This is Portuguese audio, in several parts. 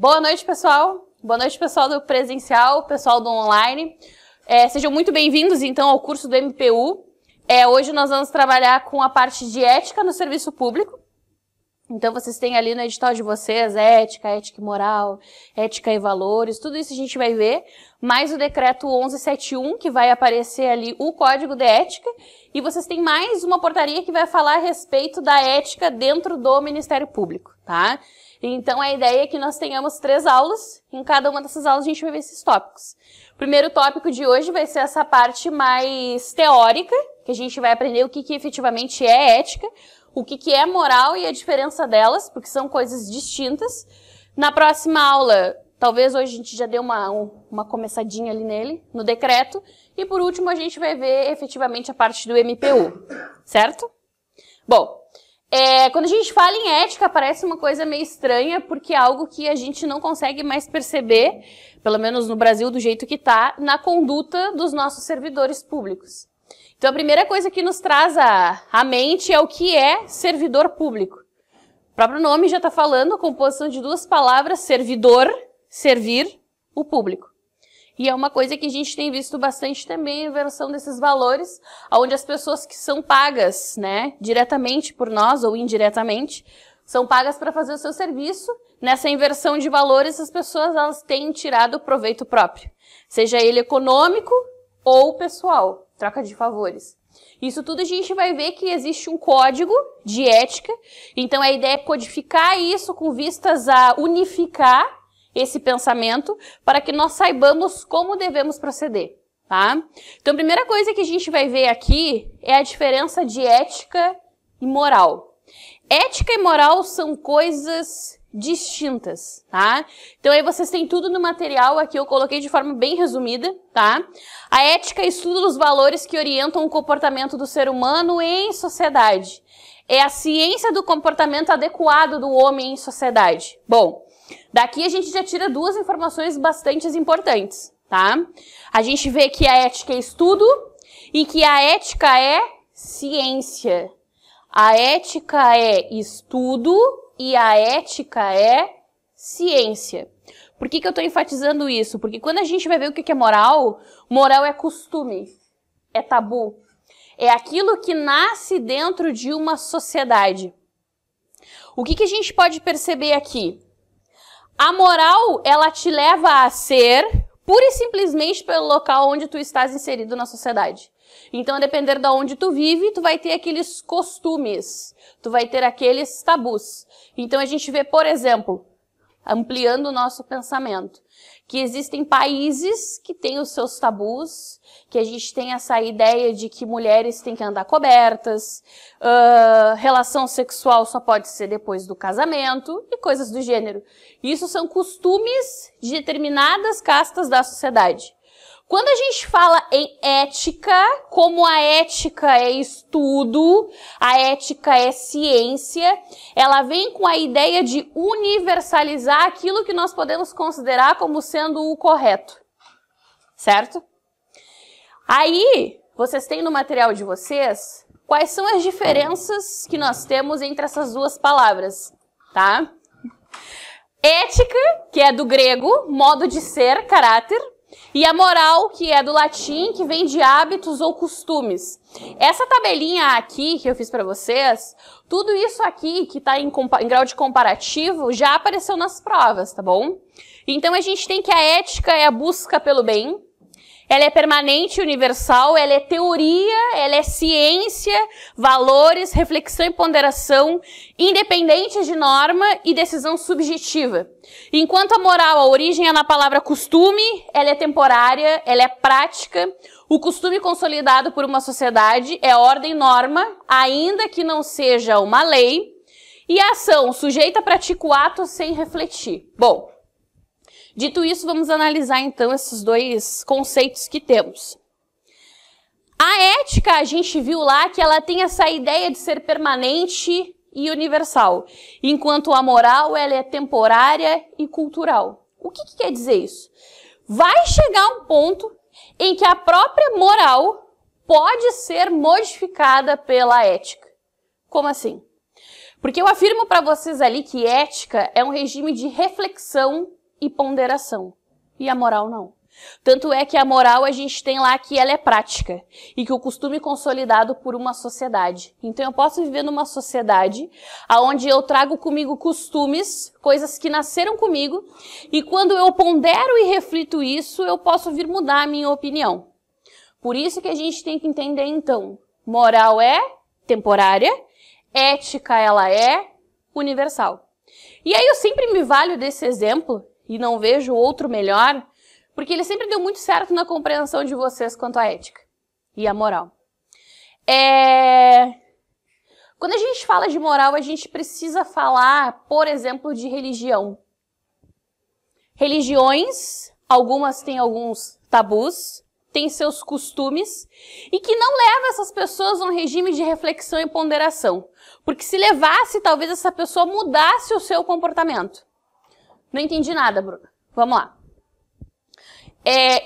Boa noite, pessoal. Boa noite, pessoal do presencial, pessoal do online. Sejam muito bem-vindos, então, ao curso do MPU. Hoje nós vamos trabalhar com a parte de ética no serviço público. Então, vocês têm ali no edital de vocês ética e moral, ética e valores, tudo isso a gente vai ver, mais o decreto 1171, que vai aparecer ali o código de ética, e vocês têm mais uma portaria que vai falar a respeito da ética dentro do Ministério Público, tá? Então, a ideia é que nós tenhamos 3 aulas, em cada uma dessas aulas a gente vai ver esses tópicos. O primeiro tópico de hoje vai ser essa parte mais teórica, que a gente vai aprender o que efetivamente é ética, o que é moral e a diferença delas, porque são coisas distintas. Na próxima aula, talvez hoje a gente já dê uma começadinha ali nele, no decreto, e por último a gente vai ver efetivamente a parte do MPU, certo? Bom, quando a gente fala em ética, parece uma coisa meio estranha, porque é algo que a gente não consegue mais perceber, pelo menos no Brasil do jeito que está, na conduta dos nossos servidores públicos. Então, a primeira coisa que nos traz à mente é o que é servidor público. O próprio nome já está falando, a composição de 2 palavras, servidor, servir, o público. E é uma coisa que a gente tem visto bastante também, a inversão desses valores, onde as pessoas que são pagas, né, diretamente por nós ou indiretamente, são pagas para fazer o seu serviço. Nessa inversão de valores, as pessoas elas têm tirado proveito próprio, seja ele econômico ou pessoal. Troca de favores. Isso tudo a gente vai ver que existe um código de ética, então a ideia é codificar isso com vistas a unificar esse pensamento para que nós saibamos como devemos proceder, tá? Então a primeira coisa que a gente vai ver aqui é a diferença de ética e moral. Ética e moral são coisas distintas, tá? Então aí vocês têm tudo no material, aqui eu coloquei de forma bem resumida, tá? A ética estuda os valores que orientam o comportamento do ser humano em sociedade. É a ciência do comportamento adequado do homem em sociedade. Bom, daqui a gente já tira 2 informações bastante importantes, tá? A gente vê que a ética é estudo e que a ética é ciência. A ética é estudo e a ética é ciência. Por que eu estou enfatizando isso? Porque quando a gente vai ver o que é moral, moral é costume, é tabu. É aquilo que nasce dentro de uma sociedade. O que a gente pode perceber aqui? A moral, ela te leva a ser pura e simplesmente pelo local onde tu estás inserido na sociedade. Então, a depender de onde tu vive, tu vai ter aqueles costumes, tu vai ter aqueles tabus. Então, a gente vê, por exemplo, ampliando o nosso pensamento, que existem países que têm os seus tabus, que a gente tem essa ideia de que mulheres têm que andar cobertas, relação sexual só pode ser depois do casamento e coisas do gênero. Isso são costumes de determinadas castas da sociedade. Quando a gente fala em ética, como a ética é estudo, a ética é ciência, ela vem com a ideia de universalizar aquilo que nós podemos considerar como sendo o correto, certo? Aí, vocês têm no material de vocês quais são as diferenças que nós temos entre essas 2 palavras, tá? Ética, que é do grego, modo de ser, caráter, e a moral, que é do latim, que vem de hábitos ou costumes. Essa tabelinha aqui que eu fiz para vocês, tudo isso aqui que está em grau de comparativo já apareceu nas provas, tá bom? Então a gente tem que a ética é a busca pelo bem, ela é permanente e universal, ela é teoria, ela é ciência, valores, reflexão e ponderação, independente de norma e decisão subjetiva. Enquanto a moral, a origem é na palavra costume, ela é temporária, ela é prática, o costume consolidado por uma sociedade é ordem e norma, ainda que não seja uma lei, e a ação, sujeita pratica o ato sem refletir. Bom, dito isso, vamos analisar então esses 2 conceitos que temos. A ética, a gente viu lá que ela tem essa ideia de ser permanente e universal, enquanto a moral ela é temporária e cultural. O que quer dizer isso? Vai chegar um ponto em que a própria moral pode ser modificada pela ética. Como assim? Porque eu afirmo para vocês ali que ética é um regime de reflexão e ponderação. E a moral não. Tanto é que a moral a gente tem lá que ela é prática e que o costume é consolidado por uma sociedade. Então eu posso viver numa sociedade onde eu trago comigo costumes, coisas que nasceram comigo, e quando eu pondero e reflito isso, eu posso vir mudar a minha opinião. Por isso que a gente tem que entender então, moral é temporária, ética ela é universal. E aí eu sempre me valho desse exemplo e não vejo outro melhor, porque ele sempre deu muito certo na compreensão de vocês quanto à ética e à moral. Quando a gente fala de moral, a gente precisa falar, por exemplo, de religião. Religiões, algumas têm alguns tabus, têm seus costumes, e que não leva essas pessoas a um regime de reflexão e ponderação. Porque se levasse, talvez essa pessoa mudasse o seu comportamento. Não entendi nada, Bruna. Vamos lá.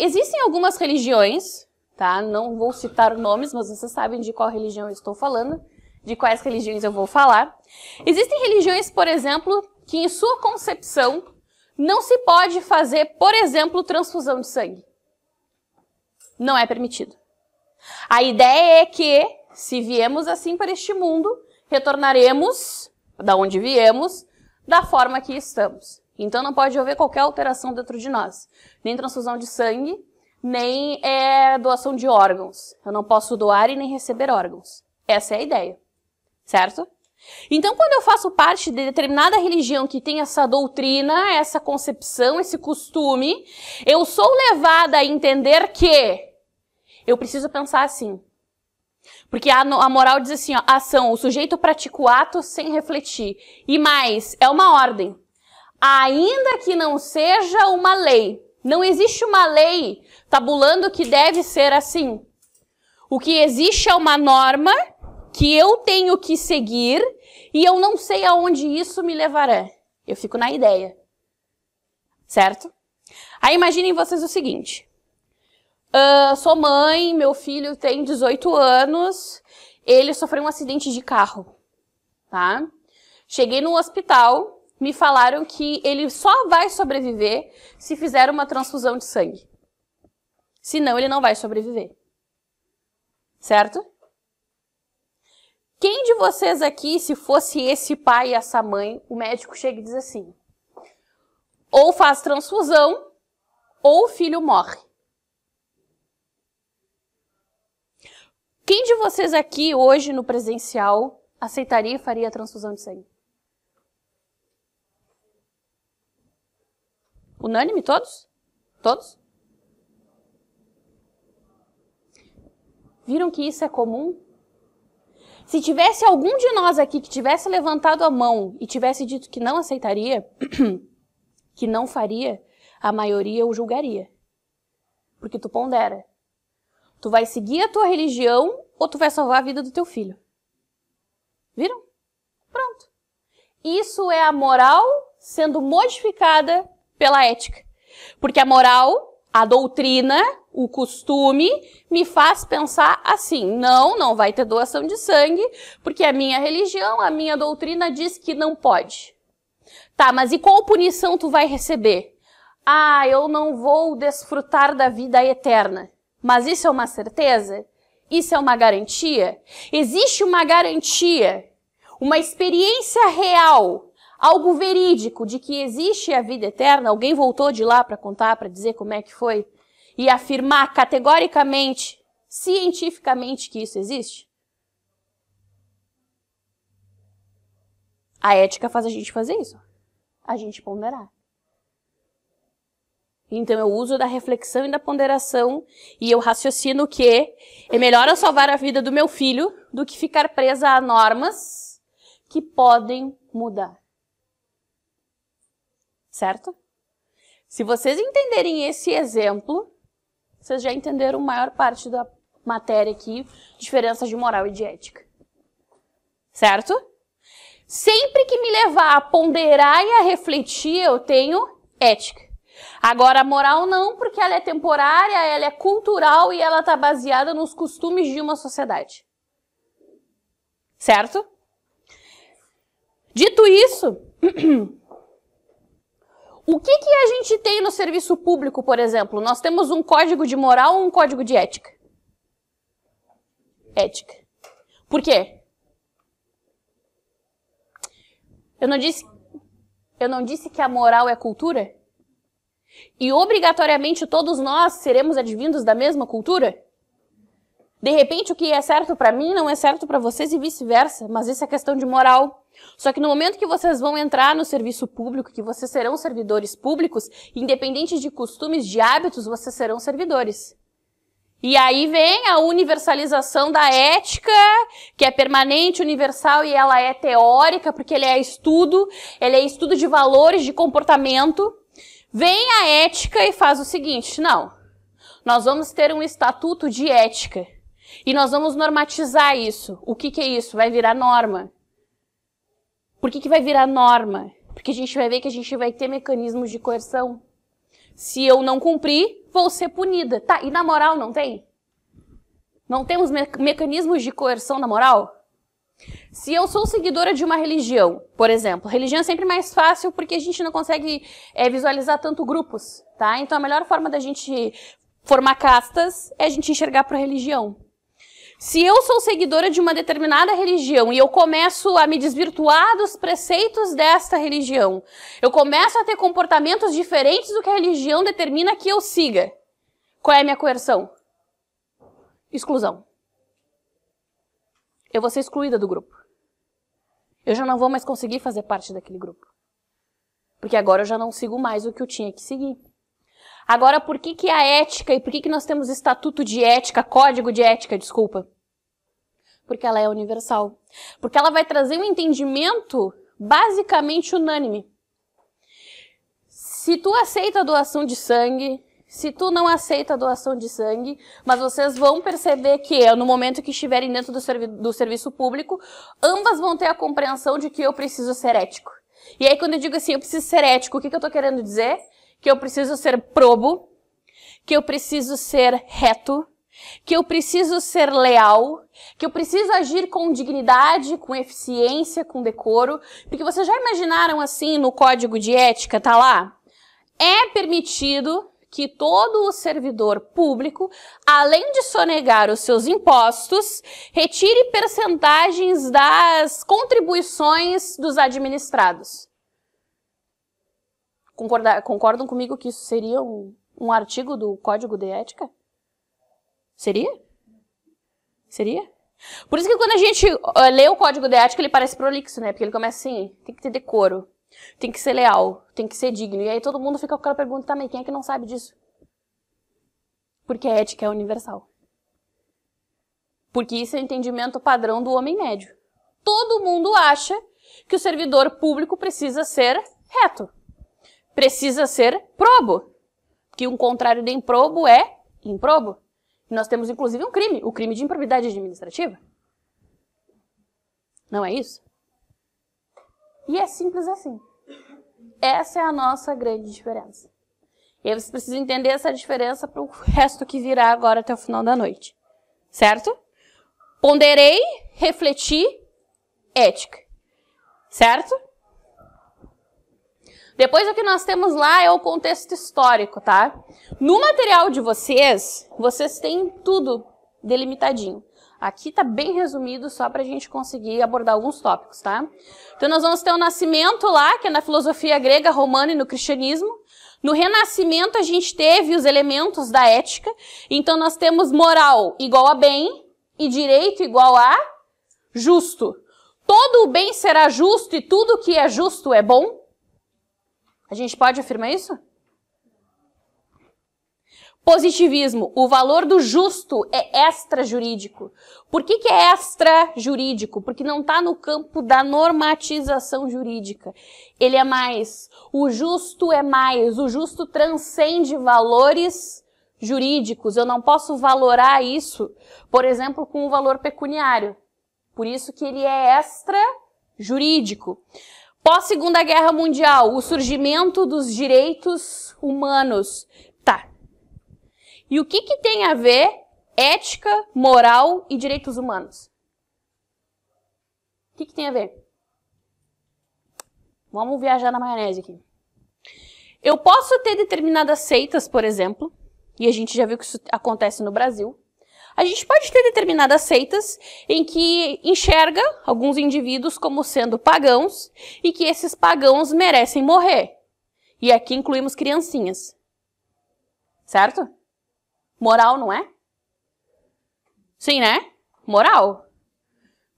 Existem algumas religiões, tá? Não vou citar nomes, mas vocês sabem de qual religião eu estou falando, de quais religiões eu vou falar. Existem religiões, por exemplo, que em sua concepção não se pode fazer, por exemplo, transfusão de sangue. Não é permitido. A ideia é que, se viemos assim para este mundo, retornaremos da onde viemos, da forma que estamos. Então não pode haver qualquer alteração dentro de nós. Nem transfusão de sangue, nem doação de órgãos. Eu não posso doar e nem receber órgãos. Essa é a ideia. Certo? Então quando eu faço parte de determinada religião que tem essa doutrina, essa concepção, esse costume, eu sou levada a entender que eu preciso pensar assim. Porque a moral diz assim, ó, ação, o sujeito pratica o ato sem refletir. E mais, é uma ordem. Ainda que não seja uma lei. Não existe uma lei tabulando que deve ser assim. O que existe é uma norma que eu tenho que seguir e eu não sei aonde isso me levará. Eu fico na ideia. Certo? Aí imaginem vocês o seguinte. Sou mãe, meu filho tem 18 anos, ele sofreu um acidente de carro, tá? Cheguei no hospital, me falaram que ele só vai sobreviver se fizer uma transfusão de sangue. Senão ele não vai sobreviver. Certo? Quem de vocês aqui, se fosse esse pai e essa mãe, o médico chega e diz assim, ou faz transfusão, ou o filho morre. Quem de vocês aqui, hoje, no presencial, aceitaria e faria a transfusão de sangue? Unânime, todos? Todos? Viram que isso é comum? Se tivesse algum de nós aqui que tivesse levantado a mão e tivesse dito que não aceitaria, que não faria, a maioria o julgaria. Porque tu pondera. Tu vai seguir a tua religião ou tu vai salvar a vida do teu filho? Viram? Pronto. Isso é a moral sendo modificada pela ética. Porque a moral, a doutrina, o costume, me faz pensar assim, não vai ter doação de sangue, porque a minha religião, a minha doutrina diz que não pode. Tá, mas e qual punição tu vai receber? Ah, eu não vou desfrutar da vida eterna. Mas isso é uma certeza? Isso é uma garantia? Existe uma garantia, uma experiência real, algo verídico de que existe a vida eterna? Alguém voltou de lá para contar, para dizer como é que foi? E afirmar categoricamente, cientificamente que isso existe? A ética faz a gente fazer isso. A gente ponderar. Então eu uso da reflexão e da ponderação e eu raciocino que é melhor eu salvar a vida do meu filho do que ficar presa a normas que podem mudar. Certo? Se vocês entenderem esse exemplo, vocês já entenderam a maior parte da matéria aqui, diferenças de moral e de ética. Certo? Sempre que me levar a ponderar e a refletir, eu tenho ética. Agora, a moral não, porque ela é temporária, ela é cultural e ela está baseada nos costumes de uma sociedade. Certo? Dito isso, o que a gente tem no serviço público, por exemplo? Nós temos um código de moral ou um código de ética? Ética. Por quê? Eu não disse que a moral é cultura? E obrigatoriamente todos nós seremos advindos da mesma cultura? De repente o que é certo para mim não é certo para vocês e vice-versa, mas isso é questão de moral. Só que no momento que vocês vão entrar no serviço público, que vocês serão servidores públicos, independente de costumes, de hábitos, vocês serão servidores. E aí vem a universalização da ética, que é permanente, universal e ela é teórica, porque ele é estudo de valores, de comportamento. Vem a ética e faz o seguinte, não, nós vamos ter um estatuto de ética e nós vamos normatizar isso. O que é isso? Vai virar norma. Por que vai virar norma? Porque a gente vai ver que a gente vai ter mecanismos de coerção. Se eu não cumprir, vou ser punida. Tá, e na moral não tem? Não temos mecanismos de coerção na moral? Se eu sou seguidora de uma religião, por exemplo, religião é sempre mais fácil porque a gente não consegue visualizar tanto grupos, tá? Então a melhor forma da gente formar castas é a gente enxergar por religião. Se eu sou seguidora de uma determinada religião e eu começo a me desvirtuar dos preceitos desta religião, eu começo a ter comportamentos diferentes do que a religião determina que eu siga. Qual é a minha coerção? Exclusão. Eu vou ser excluída do grupo. Eu já não vou mais conseguir fazer parte daquele grupo. Porque agora eu já não sigo mais o que eu tinha que seguir. Agora, por que a ética e por que nós temos estatuto de ética, código de ética, desculpa? Porque ela é universal. Porque ela vai trazer um entendimento basicamente unânime. Se tu aceita a doação de sangue, se tu não aceita a doação de sangue, mas vocês vão perceber que no momento que estiverem dentro do serviço público, ambas vão ter a compreensão de que eu preciso ser ético. E aí quando eu digo assim, eu preciso ser ético, o que eu tô querendo dizer? Que eu preciso ser probo, que eu preciso ser reto, que eu preciso ser leal, que eu preciso agir com dignidade, com eficiência, com decoro. Porque vocês já imaginaram assim no código de ética, tá lá? É permitido que todo o servidor público, além de sonegar os seus impostos, retire percentagens das contribuições dos administrados. Concordam comigo que isso seria um artigo do Código de Ética? Seria? Seria? Por isso que quando a gente lê o Código de Ética, ele parece prolixo, né? Porque ele começa assim, tem que ter decoro, tem que ser leal, tem que ser digno. E aí todo mundo fica com aquela pergunta também, quem é que não sabe disso? Porque a ética é universal. Porque isso é o entendimento padrão do homem médio. Todo mundo acha que o servidor público precisa ser reto. Precisa ser probo. Que um contrário de improbo é improbo. E nós temos inclusive um crime, o crime de improbidade administrativa. Não é isso? E é simples assim. Essa é a nossa grande diferença. E aí vocês precisam entender essa diferença para o resto que virá agora até o final da noite. Certo? Ponderei, refleti, ética. Certo? Depois o que nós temos lá é o contexto histórico, tá? No material de vocês, vocês têm tudo delimitadinho. Aqui tá bem resumido só pra gente conseguir abordar alguns tópicos, tá? Então nós vamos ter o nascimento lá, que é na filosofia grega, romana e no cristianismo. No renascimento a gente teve os elementos da ética. Então nós temos moral igual a bem e direito igual a justo. Todo o bem será justo e tudo que é justo é bom? A gente pode afirmar isso? Positivismo. O valor do justo é extrajurídico. Por que é extrajurídico? Porque não está no campo da normatização jurídica. Ele é mais. O justo é mais. O justo transcende valores jurídicos. Eu não posso valorar isso, por exemplo, com o valor pecuniário. Por isso que ele é extrajurídico. Pós-Segunda Guerra Mundial, o surgimento dos direitos humanos. Tá. E o que tem a ver ética, moral e direitos humanos? O que tem a ver? Vamos viajar na maionese aqui. Eu posso ter determinadas seitas, por exemplo, e a gente já viu que isso acontece no Brasil. A gente pode ter determinadas seitas em que enxerga alguns indivíduos como sendo pagãos e que esses pagãos merecem morrer. E aqui incluímos criancinhas. Certo? Moral, não é? Sim, né? Moral.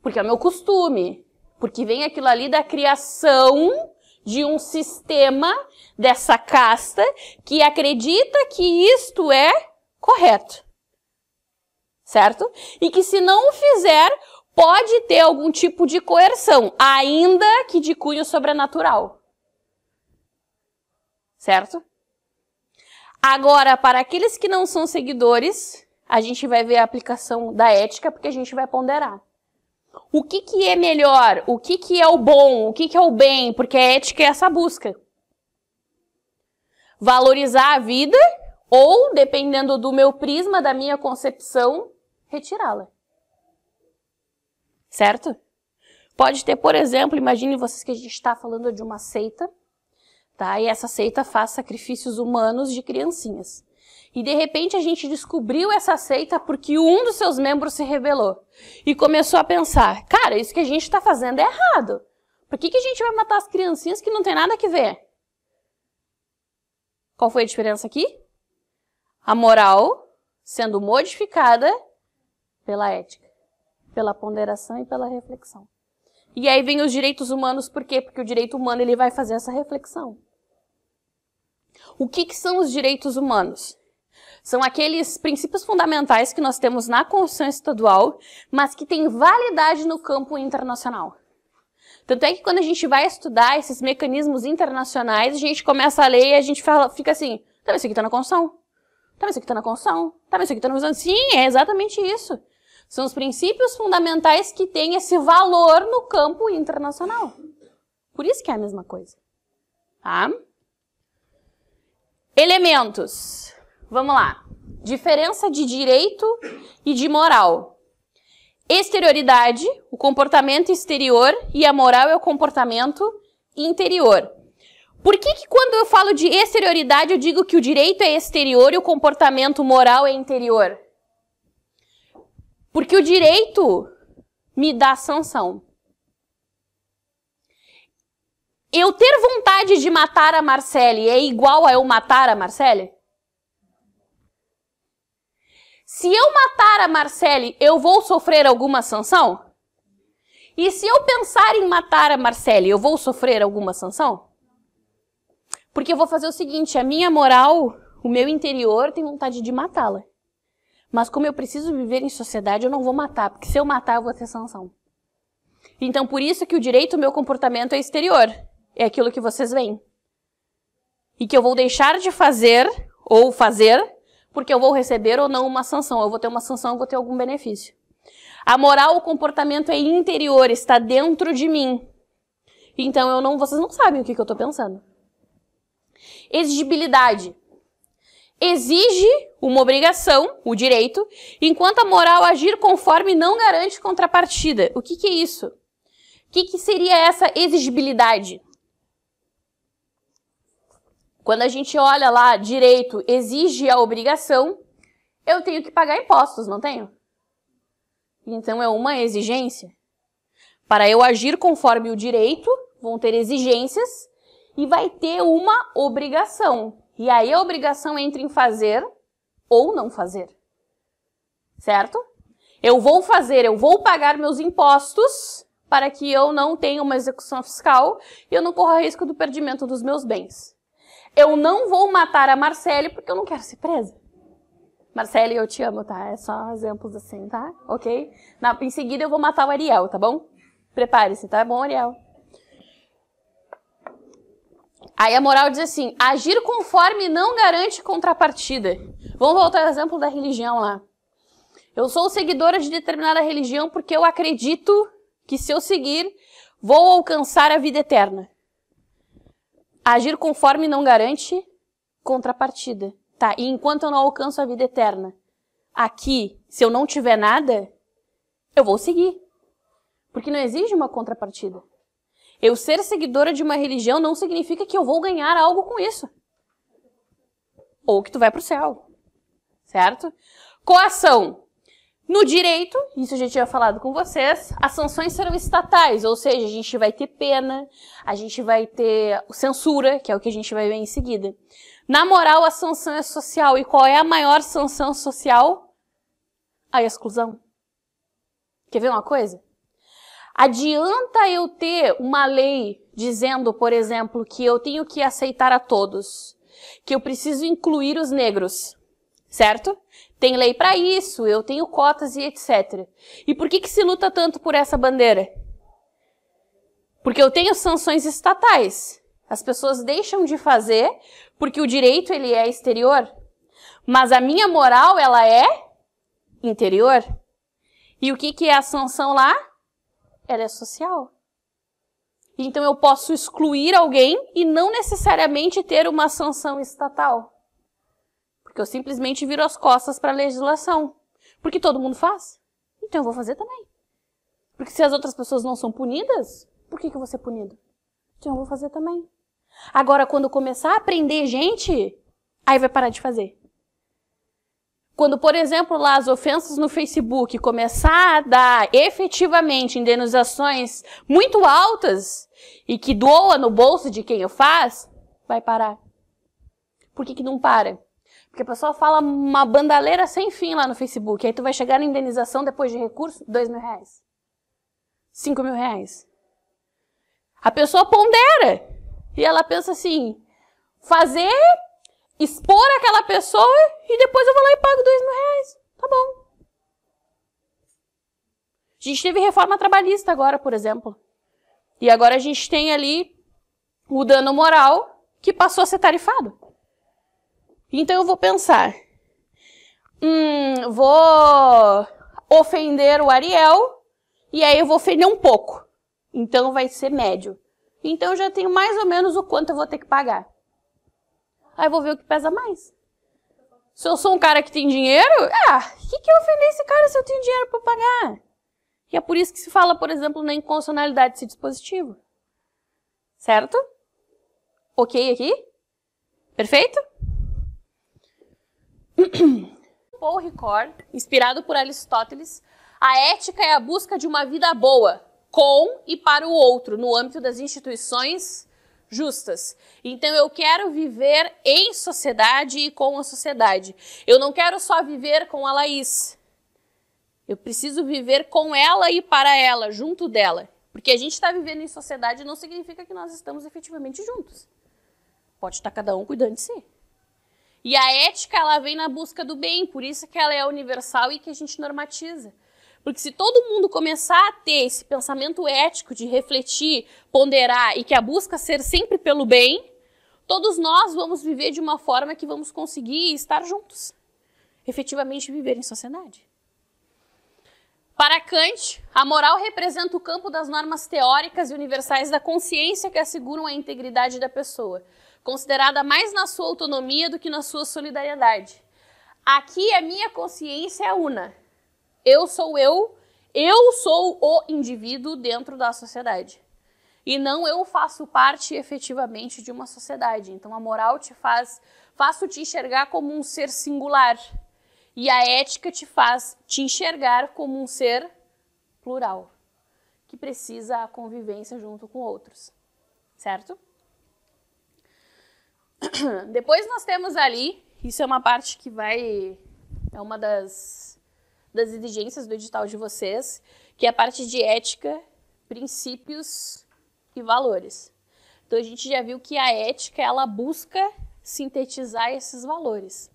Porque é o meu costume. Porque vem aquilo ali da criação de um sistema dessa casta que acredita que isto é correto. Certo? E que se não fizer, pode ter algum tipo de coerção, ainda que de cunho sobrenatural. Certo? Agora, para aqueles que não são seguidores, a gente vai ver a aplicação da ética, porque a gente vai ponderar. O que é melhor? O que é o bom? O que é o bem? Porque a ética é essa busca. Valorizar a vida ou, dependendo do meu prisma, da minha concepção, retirá-la. Certo? Pode ter, por exemplo, imagine vocês que a gente está falando de uma seita, tá? E essa seita faz sacrifícios humanos de criancinhas. E de repente a gente descobriu essa seita porque um dos seus membros se rebelou. E começou a pensar, cara, isso que a gente está fazendo é errado. Por que a gente vai matar as criancinhas que não tem nada a ver? Qual foi a diferença aqui? A moral sendo modificada pela ética, pela ponderação e pela reflexão. E aí vem os direitos humanos, por quê? Porque o direito humano ele vai fazer essa reflexão. O que são os direitos humanos? São aqueles princípios fundamentais que nós temos na Constituição Estadual, mas que têm validade no campo internacional. Tanto é que quando a gente vai estudar esses mecanismos internacionais, a gente começa a ler e a gente fica assim, tá, mas isso aqui está na Constituição? Tá, mas isso aqui está na Constituição? Tá, mas isso aqui está na... Sim, é exatamente isso. São os princípios fundamentais que têm esse valor no campo internacional. Por isso que é a mesma coisa. Tá? Elementos. Vamos lá. Diferença de direito e de moral. Exterioridade, o comportamento exterior, e a moral é o comportamento interior. Por que quando eu falo de exterioridade eu digo que o direito é exterior e o comportamento moral é interior? Porque o direito me dá sanção. Eu ter vontade de matar a Marcele é igual a eu matar a Marcele? Se eu matar a Marcele, eu vou sofrer alguma sanção? E se eu pensar em matar a Marcele, eu vou sofrer alguma sanção? Porque eu vou fazer o seguinte, a minha moral, o meu interior tem vontade de matá-la. Mas como eu preciso viver em sociedade, eu não vou matar, porque se eu matar, eu vou ter sanção. Então, por isso que o direito, o meu comportamento é exterior. É aquilo que vocês veem. E que eu vou deixar de fazer, ou fazer, porque eu vou receber ou não uma sanção. Eu vou ter uma sanção, eu vou ter algum benefício. A moral, o comportamento é interior, está dentro de mim. Então, vocês não sabem o que eu estou pensando. Exigibilidade. Exige uma obrigação, o direito, enquanto a moral agir conforme não garante contrapartida. O que é isso? O que seria essa exigibilidade? Quando a gente olha lá, direito exige a obrigação, eu tenho que pagar impostos, não tenho? Então é uma exigência. Para eu agir conforme o direito, vão ter exigências e vai ter uma obrigação. E aí a obrigação entra em fazer ou não fazer. Certo? Eu vou fazer, eu vou pagar meus impostos para que eu não tenha uma execução fiscal e eu não corra risco do perdimento dos meus bens. Eu não vou matar a Marcele porque eu não quero ser presa. Marcele, eu te amo, tá? É só exemplos assim, tá? Ok? Em seguida eu vou matar o Ariel, tá bom? Prepare-se, tá bom, Ariel? Aí a moral diz assim, agir conforme não garante contrapartida. Vamos voltar ao exemplo da religião lá. Eu sou seguidora de determinada religião porque eu acredito que se eu seguir, vou alcançar a vida eterna. Agir conforme não garante contrapartida. Tá, e enquanto eu não alcanço a vida eterna, aqui, se eu não tiver nada, eu vou seguir. Porque não exige uma contrapartida. Eu ser seguidora de uma religião não significa que eu vou ganhar algo com isso. Ou que tu vai pro céu. Certo? Coação. No direito, isso eu já tinha falado com vocês, as sanções serão estatais, ou seja, a gente vai ter pena, a gente vai ter censura, que é o que a gente vai ver em seguida. Na moral, a sanção é social. E qual é a maior sanção social? A exclusão. Quer ver uma coisa? Adianta eu ter uma lei dizendo, por exemplo, que eu tenho que aceitar a todos, que eu preciso incluir os negros, certo? Tem lei para isso, eu tenho cotas e etc. E por que se luta tanto por essa bandeira? Porque eu tenho sanções estatais. As pessoas deixam de fazer porque o direito ele é exterior, mas a minha moral ela é interior. E o que é a sanção lá? Ela é social. Então eu posso excluir alguém e não necessariamente ter uma sanção estatal. Porque eu simplesmente viro as costas para a legislação. Porque todo mundo faz. Então eu vou fazer também. Porque se as outras pessoas não são punidas, por que eu vou ser punido? Então eu vou fazer também. Agora, quando começar a prender gente, aí vai parar de fazer. Quando, por exemplo, lá as ofensas no Facebook começar a dar efetivamente indenizações muito altas e que doa no bolso de quem o faz, vai parar. Por que não para? Porque a pessoa fala uma bandaleira sem fim lá no Facebook. Aí tu vai chegar na indenização depois de recurso, R$2.000. R$5.000. A pessoa pondera. E ela pensa assim, expor aquela pessoa e depois eu vou lá e pago R$2.000. Tá bom. A gente teve reforma trabalhista agora, por exemplo. E agora a gente tem ali o dano moral que passou a ser tarifado. Então eu vou pensar, vou ofender o Ariel e aí eu vou ofender um pouco. Então vai ser médio. Então eu já tenho mais ou menos o quanto eu vou ter que pagar. Aí eu vou ver o que pesa mais. Se eu sou um cara que tem dinheiro, que eu ofender esse cara se eu tenho dinheiro para pagar? E é por isso que se fala, por exemplo, na inconstitucionalidade desse dispositivo. Certo? Ok aqui? Perfeito? Paul Ricoeur, inspirado por Aristóteles, a ética é a busca de uma vida boa, com e para o outro, no âmbito das instituições justas. Então eu quero viver em sociedade e com a sociedade. Eu não quero só viver com a Laís. Eu preciso viver com ela e para ela, junto dela. Porque a gente está vivendo em sociedade não significa que nós estamos efetivamente juntos. Pode estar cada um cuidando de si. E a ética, ela vem na busca do bem, por isso que ela é universal e que a gente normatiza. Porque se todo mundo começar a ter esse pensamento ético de refletir, ponderar e que a busca ser sempre pelo bem, todos nós vamos viver de uma forma que vamos conseguir estar juntos. Efetivamente viver em sociedade. Para Kant, a moral representa o campo das normas teóricas e universais da consciência que asseguram a integridade da pessoa, considerada mais na sua autonomia do que na sua solidariedade. Aqui a minha consciência é una. Eu sou o indivíduo dentro da sociedade. E não eu faço parte efetivamente de uma sociedade. Então a moral faço te enxergar como um ser singular. E a ética te faz te enxergar como um ser plural, que precisa a convivência junto com outros. Certo? Depois nós temos ali, isso é uma parte que é uma das exigências do edital de vocês, que é a parte de ética, princípios e valores. Então a gente já viu que a ética, ela busca sintetizar esses valores.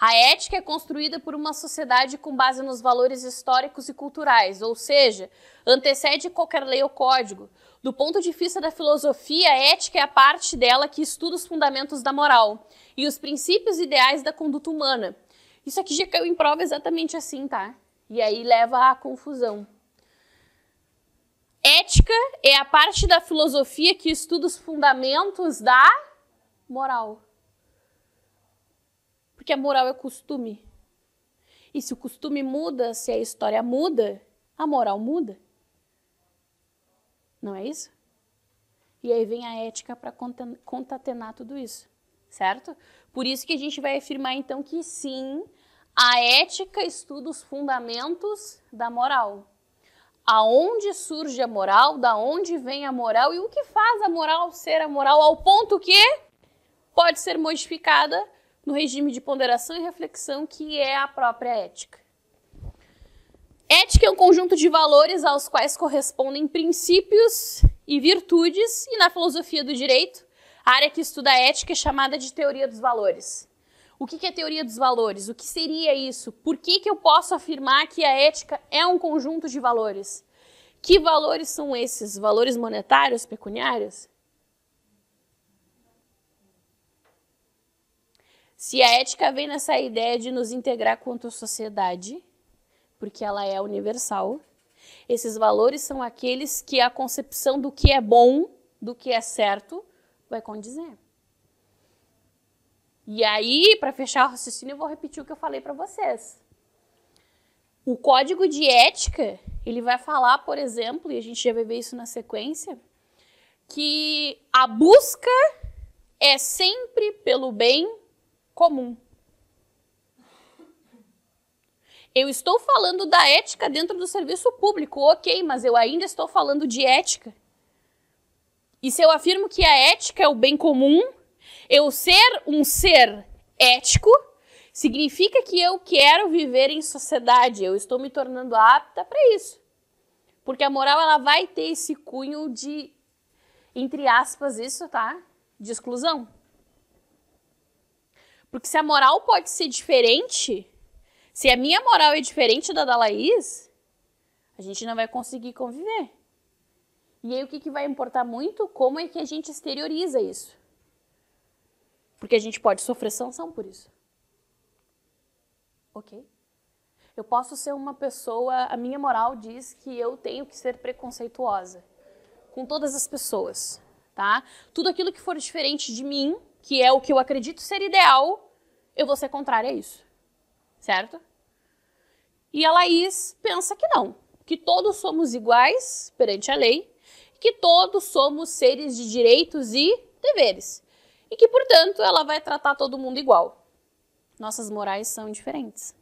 A ética é construída por uma sociedade com base nos valores históricos e culturais, ou seja, antecede qualquer lei ou código. Do ponto de vista da filosofia, a ética é a parte dela que estuda os fundamentos da moral e os princípios ideais da conduta humana. Isso aqui já caiu em prova exatamente assim, tá? E aí leva à confusão. Ética é a parte da filosofia que estuda os fundamentos da moral. Porque a moral é costume. E se o costume muda, se a história muda, a moral muda. Não é isso? E aí vem a ética para concatenar tudo isso, certo? Por isso que a gente vai afirmar, então, que sim, a ética estuda os fundamentos da moral. Aonde surge a moral, da onde vem a moral e o que faz a moral ser a moral ao ponto que pode ser modificada no regime de ponderação e reflexão que é a própria ética. Ética é um conjunto de valores aos quais correspondem princípios e virtudes, e na filosofia do direito, a área que estuda a ética é chamada de teoria dos valores. O que é teoria dos valores? O que seria isso? Por que eu posso afirmar que a ética é um conjunto de valores? Que valores são esses? Valores monetários, pecuniários? Se a ética vem nessa ideia de nos integrar quanto sociedade, porque ela é universal, esses valores são aqueles que a concepção do que é bom, do que é certo, vai condizer. E aí, para fechar o raciocínio, eu vou repetir o que eu falei para vocês. O código de ética, ele vai falar, por exemplo, e a gente já vai ver isso na sequência, que a busca é sempre pelo bem comum. Eu estou falando da ética dentro do serviço público, ok, mas eu ainda estou falando de ética. E se eu afirmo que a ética é o bem comum, eu ser um ser ético significa que eu quero viver em sociedade, eu estou me tornando apta para isso. Porque a moral ela vai ter esse cunho de, entre aspas, isso, tá? De exclusão. Porque se a moral pode ser diferente, se a minha moral é diferente da Laís, a gente não vai conseguir conviver. E aí o que vai importar muito? Como é que a gente exterioriza isso? Porque a gente pode sofrer sanção por isso. Ok? Eu posso ser uma pessoa, a minha moral diz que eu tenho que ser preconceituosa com todas as pessoas, tá? Tudo aquilo que for diferente de mim, que é o que eu acredito ser ideal, eu vou ser contrária a isso, certo? E a Laís pensa que não, que todos somos iguais perante a lei, que todos somos seres de direitos e deveres, e que, portanto, ela vai tratar todo mundo igual. Nossas morais são diferentes.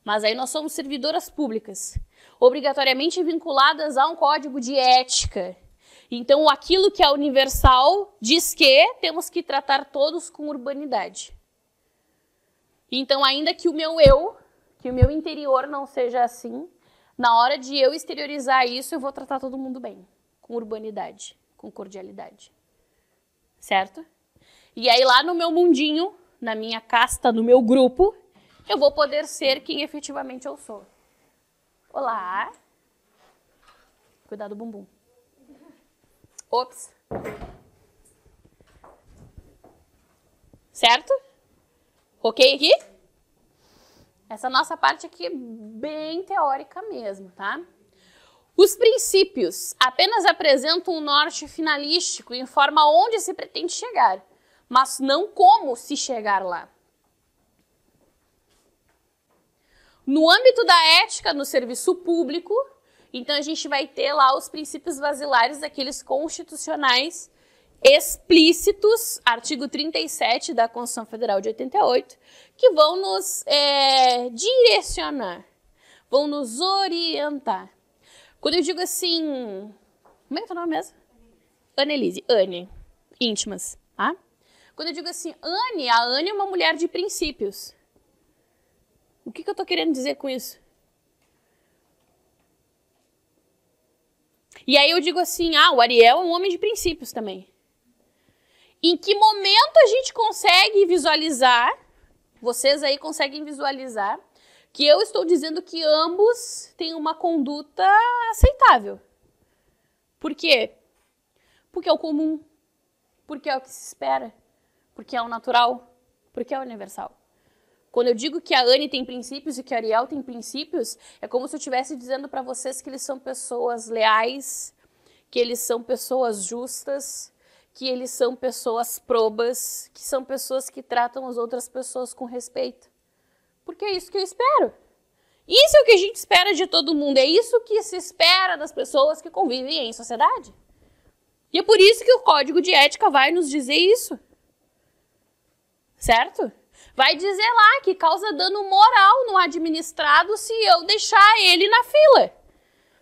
Mas aí nós somos servidoras públicas, obrigatoriamente vinculadas a um código de ética. Então, aquilo que é universal diz que temos que tratar todos com urbanidade. Então, ainda que o meu eu, que o meu interior não seja assim, na hora de eu exteriorizar isso, eu vou tratar todo mundo bem, com urbanidade, com cordialidade. Certo? E aí lá no meu mundinho, na minha casta, no meu grupo, eu vou poder ser quem efetivamente eu sou. Olá. Cuidado do bumbum. Ops. Certo? Ok aqui? Essa nossa parte aqui é bem teórica mesmo, tá? Os princípios apenas apresentam um norte finalístico e informam onde se pretende chegar, mas não como se chegar lá. No âmbito da ética no serviço público, então a gente vai ter lá os princípios basilares, aqueles constitucionais explícitos, artigo 37 da Constituição Federal de 88, que vão nos direcionar, vão nos orientar. Quando eu digo assim, como é que é o nome mesmo? Annelise, Anne, íntimas, tá? Quando eu digo assim, Anne, a Anne é uma mulher de princípios. O que eu tô querendo dizer com isso? E aí eu digo assim, o Ariel é um homem de princípios também. Em que momento a gente consegue visualizar, vocês aí conseguem visualizar, que eu estou dizendo que ambos têm uma conduta aceitável? Por quê? Porque é o comum, porque é o que se espera, porque é o natural, porque é o universal. Quando eu digo que a Anne tem princípios e que a Ariel tem princípios, é como se eu estivesse dizendo para vocês que eles são pessoas leais, que eles são pessoas justas, que eles são pessoas probas, que são pessoas que tratam as outras pessoas com respeito. Porque é isso que eu espero. Isso é o que a gente espera de todo mundo, é isso que se espera das pessoas que convivem em sociedade. E é por isso que o Código de Ética vai nos dizer isso. Certo? Vai dizer lá que causa dano moral no administrado se eu deixar ele na fila.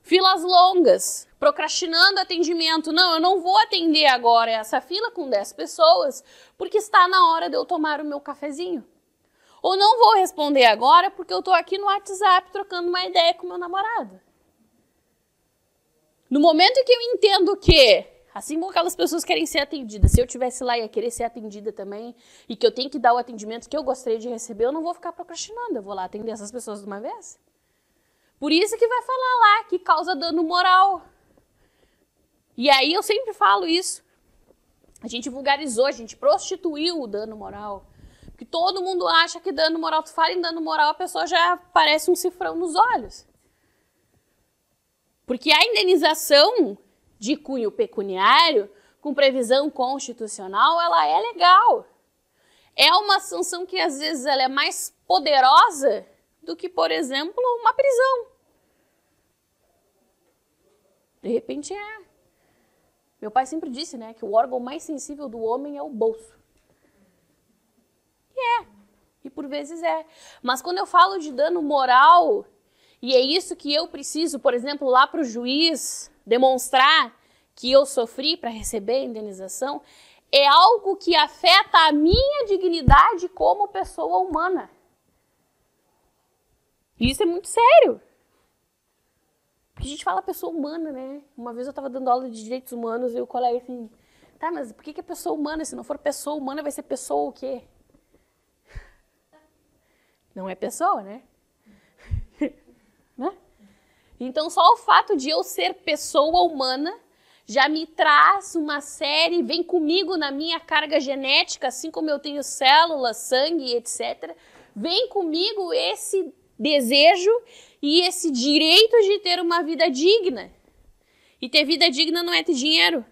Filas longas, procrastinando atendimento. Não, eu não vou atender agora essa fila com 10 pessoas, porque está na hora de eu tomar o meu cafezinho. Ou não vou responder agora porque eu estou aqui no WhatsApp trocando uma ideia com meu namorado. No momento que eu entendo que, assim como aquelas pessoas querem ser atendidas, se eu estivesse lá ia querer ser atendida também, e que eu tenho que dar o atendimento que eu gostaria de receber, eu não vou ficar procrastinando, eu vou lá atender essas pessoas de uma vez. Por isso que vai falar lá que causa dano moral. E aí eu sempre falo isso. A gente vulgarizou, a gente prostituiu o dano moral. Porque todo mundo acha que dano moral, tu fala em dano moral, a pessoa já parece um cifrão nos olhos. Porque a indenização de cunho pecuniário, com previsão constitucional, ela é legal. É uma sanção que às vezes ela é mais poderosa do que, por exemplo, uma prisão. De repente é. Meu pai sempre disse, né, que o órgão mais sensível do homem é o bolso. E é. E por vezes é. Mas quando eu falo de dano moral, e é isso que eu preciso, por exemplo, lá para o juiz demonstrar que eu sofri para receber a indenização, é algo que afeta a minha dignidade como pessoa humana. E isso é muito sério. Porque a gente fala pessoa humana, né? Uma vez eu estava dando aula de direitos humanos e o colega assim, tá, mas por que é pessoa humana? Se não for pessoa humana, vai ser pessoa o quê? Não é pessoa, né? Né? Então, só o fato de eu ser pessoa humana já me traz uma série, vem comigo na minha carga genética, assim como eu tenho células, sangue, etc. Vem comigo esse desejo e esse direito de ter uma vida digna. E ter vida digna não é ter dinheiro.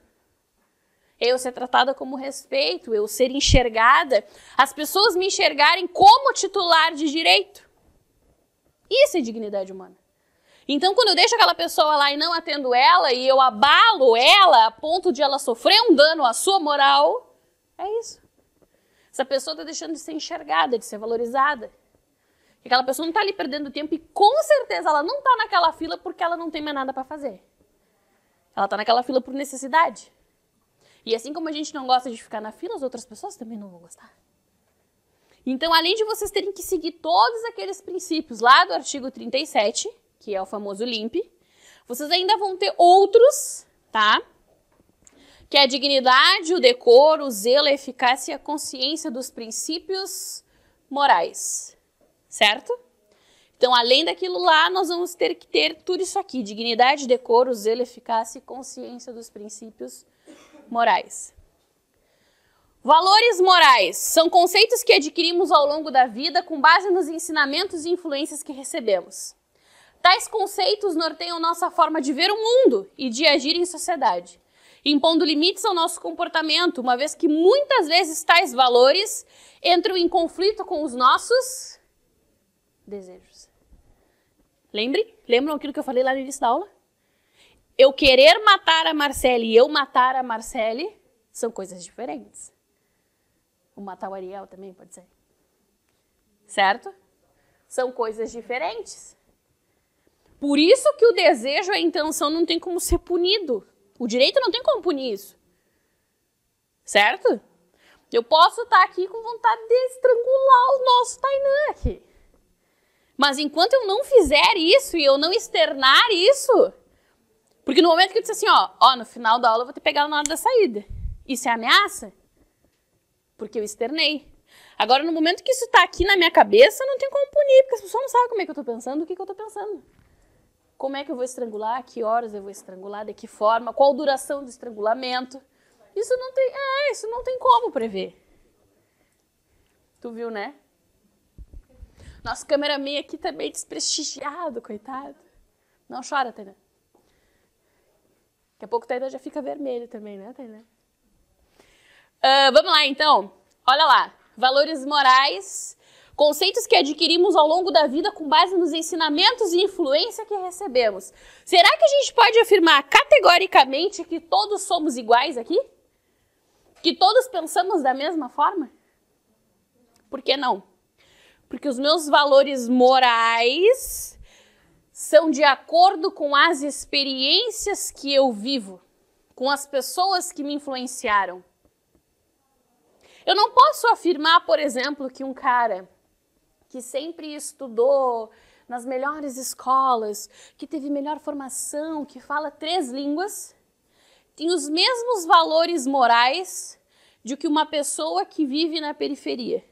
É eu ser tratada como respeito, eu ser enxergada, as pessoas me enxergarem como titular de direito. Isso é dignidade humana. Então, quando eu deixo aquela pessoa lá e não atendo ela, e eu abalo ela a ponto de ela sofrer um dano à sua moral, é isso. Essa pessoa está deixando de ser enxergada, de ser valorizada. E aquela pessoa não está ali perdendo tempo e com certeza ela não está naquela fila porque ela não tem mais nada para fazer. Ela está naquela fila por necessidade. E assim como a gente não gosta de ficar na fila, as outras pessoas também não vão gostar. Então, além de vocês terem que seguir todos aqueles princípios lá do artigo 37, que é o famoso LIMP, vocês ainda vão ter outros, tá? Que é a dignidade, o decoro, o zelo, a eficácia e a consciência dos princípios morais, certo? Então, além daquilo lá, nós vamos ter que ter tudo isso aqui, dignidade, decoro, zelo, eficácia e consciência dos princípios morais. Valores morais são conceitos que adquirimos ao longo da vida com base nos ensinamentos e influências que recebemos. Tais conceitos norteiam nossa forma de ver o mundo e de agir em sociedade, impondo limites ao nosso comportamento, uma vez que muitas vezes tais valores entram em conflito com os nossos desejos. Lembram aquilo que eu falei lá no início da aula? Eu querer matar a Marcele e eu matar a Marcele são coisas diferentes. O matar o Ariel também pode ser. Certo? São coisas diferentes. Por isso que o desejo, a intenção não tem como ser punido. O direito não tem como punir isso. Certo? Eu posso estar aqui com vontade de estrangular o nosso Tainan aqui. Mas enquanto eu não fizer isso e eu não externar isso, porque no momento que eu disse assim, ó, no final da aula eu vou ter que pegar ela na hora da saída. Isso é ameaça? Porque eu externei. Agora, no momento que isso está aqui na minha cabeça, não tem como punir, porque as pessoas não sabem como é que eu estou pensando, o que eu estou pensando. Como é que eu vou estrangular, que horas eu vou estrangular, de que forma, qual duração do estrangulamento. Isso não tem como prever. Tu viu, né? Nosso cameraman aqui tá meio desprestigiado, coitado. Não chora, Tainá. Daqui a pouco o Tainá já fica vermelho também, né, Tainá? Vamos lá, então. Olha lá. Valores morais Conceitos que adquirimos ao longo da vida com base nos ensinamentos e influência que recebemos. Será que a gente pode afirmar categoricamente que todos somos iguais aqui? Que todos pensamos da mesma forma? Por que não? Porque os meus valores morais são de acordo com as experiências que eu vivo, com as pessoas que me influenciaram. Eu não posso afirmar, por exemplo, que um cara que sempre estudou nas melhores escolas, que teve melhor formação, que fala 3 línguas, tem os mesmos valores morais de que uma pessoa que vive na periferia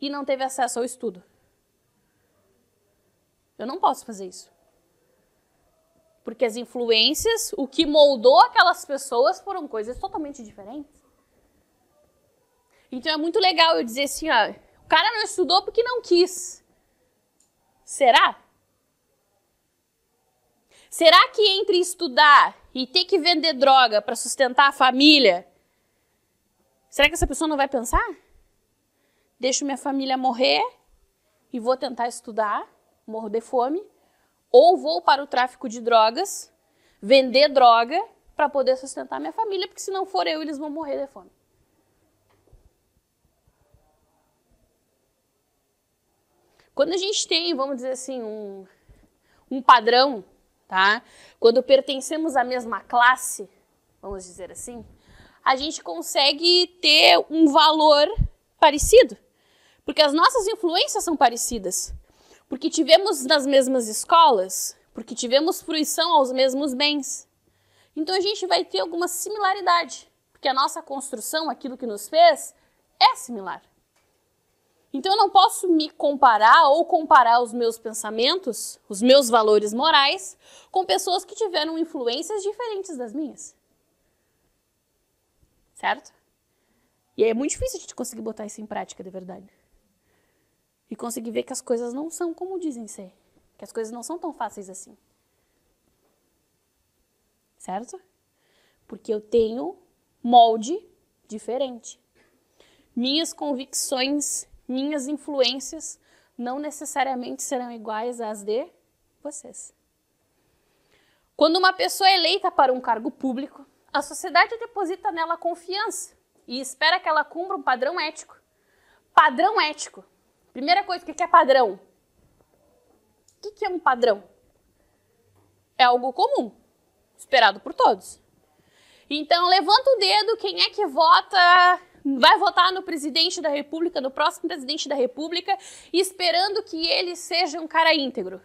e não teve acesso ao estudo. Eu não posso fazer isso. Porque as influências, o que moldou aquelas pessoas foram coisas totalmente diferentes. Então é muito legal eu dizer assim, ó, o cara não estudou porque não quis. Será? Será que entre estudar e ter que vender droga para sustentar a família, será que essa pessoa não vai pensar? Deixo minha família morrer e vou tentar estudar, morro de fome, ou vou para o tráfico de drogas, vender droga para poder sustentar minha família, porque se não for eu, eles vão morrer de fome. Quando a gente tem, vamos dizer assim, um padrão, tá? Quando pertencemos à mesma classe, vamos dizer assim, a gente consegue ter um valor parecido. Porque as nossas influências são parecidas. Porque tivemos nas mesmas escolas, porque tivemos fruição aos mesmos bens. Então a gente vai ter alguma similaridade. Porque a nossa construção, aquilo que nos fez, é similar. Então eu não posso me comparar ou comparar os meus pensamentos, os meus valores morais, com pessoas que tiveram influências diferentes das minhas. Certo? E aí é muito difícil a gente conseguir botar isso em prática de verdade. E conseguir ver que as coisas não são como dizem ser. Que as coisas não são tão fáceis assim. Certo? Porque eu tenho molde diferente. Minhas convicções, minhas influências não necessariamente serão iguais às de vocês. Quando uma pessoa é eleita para um cargo público, a sociedade deposita nela confiança e espera que ela cumpra um padrão ético. Padrão ético. Primeira coisa, o que é padrão? O que é um padrão? É algo comum, esperado por todos. Então, levanta o dedo, quem é que vai votar no presidente da República, no próximo presidente da República, esperando que ele seja um cara íntegro.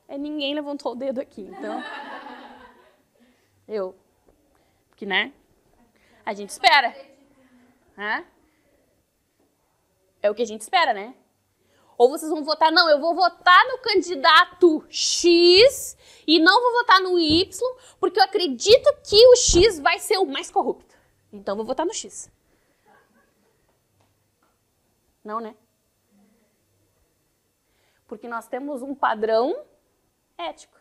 Ninguém levantou o dedo aqui, então... Porque, né? A gente espera. É o que a gente espera, né? Ou vocês vão votar, não, eu vou votar no candidato X e não vou votar no Y, porque eu acredito que o X vai ser o mais corrupto. Então, vou votar no X. Não, né? Porque nós temos um padrão ético.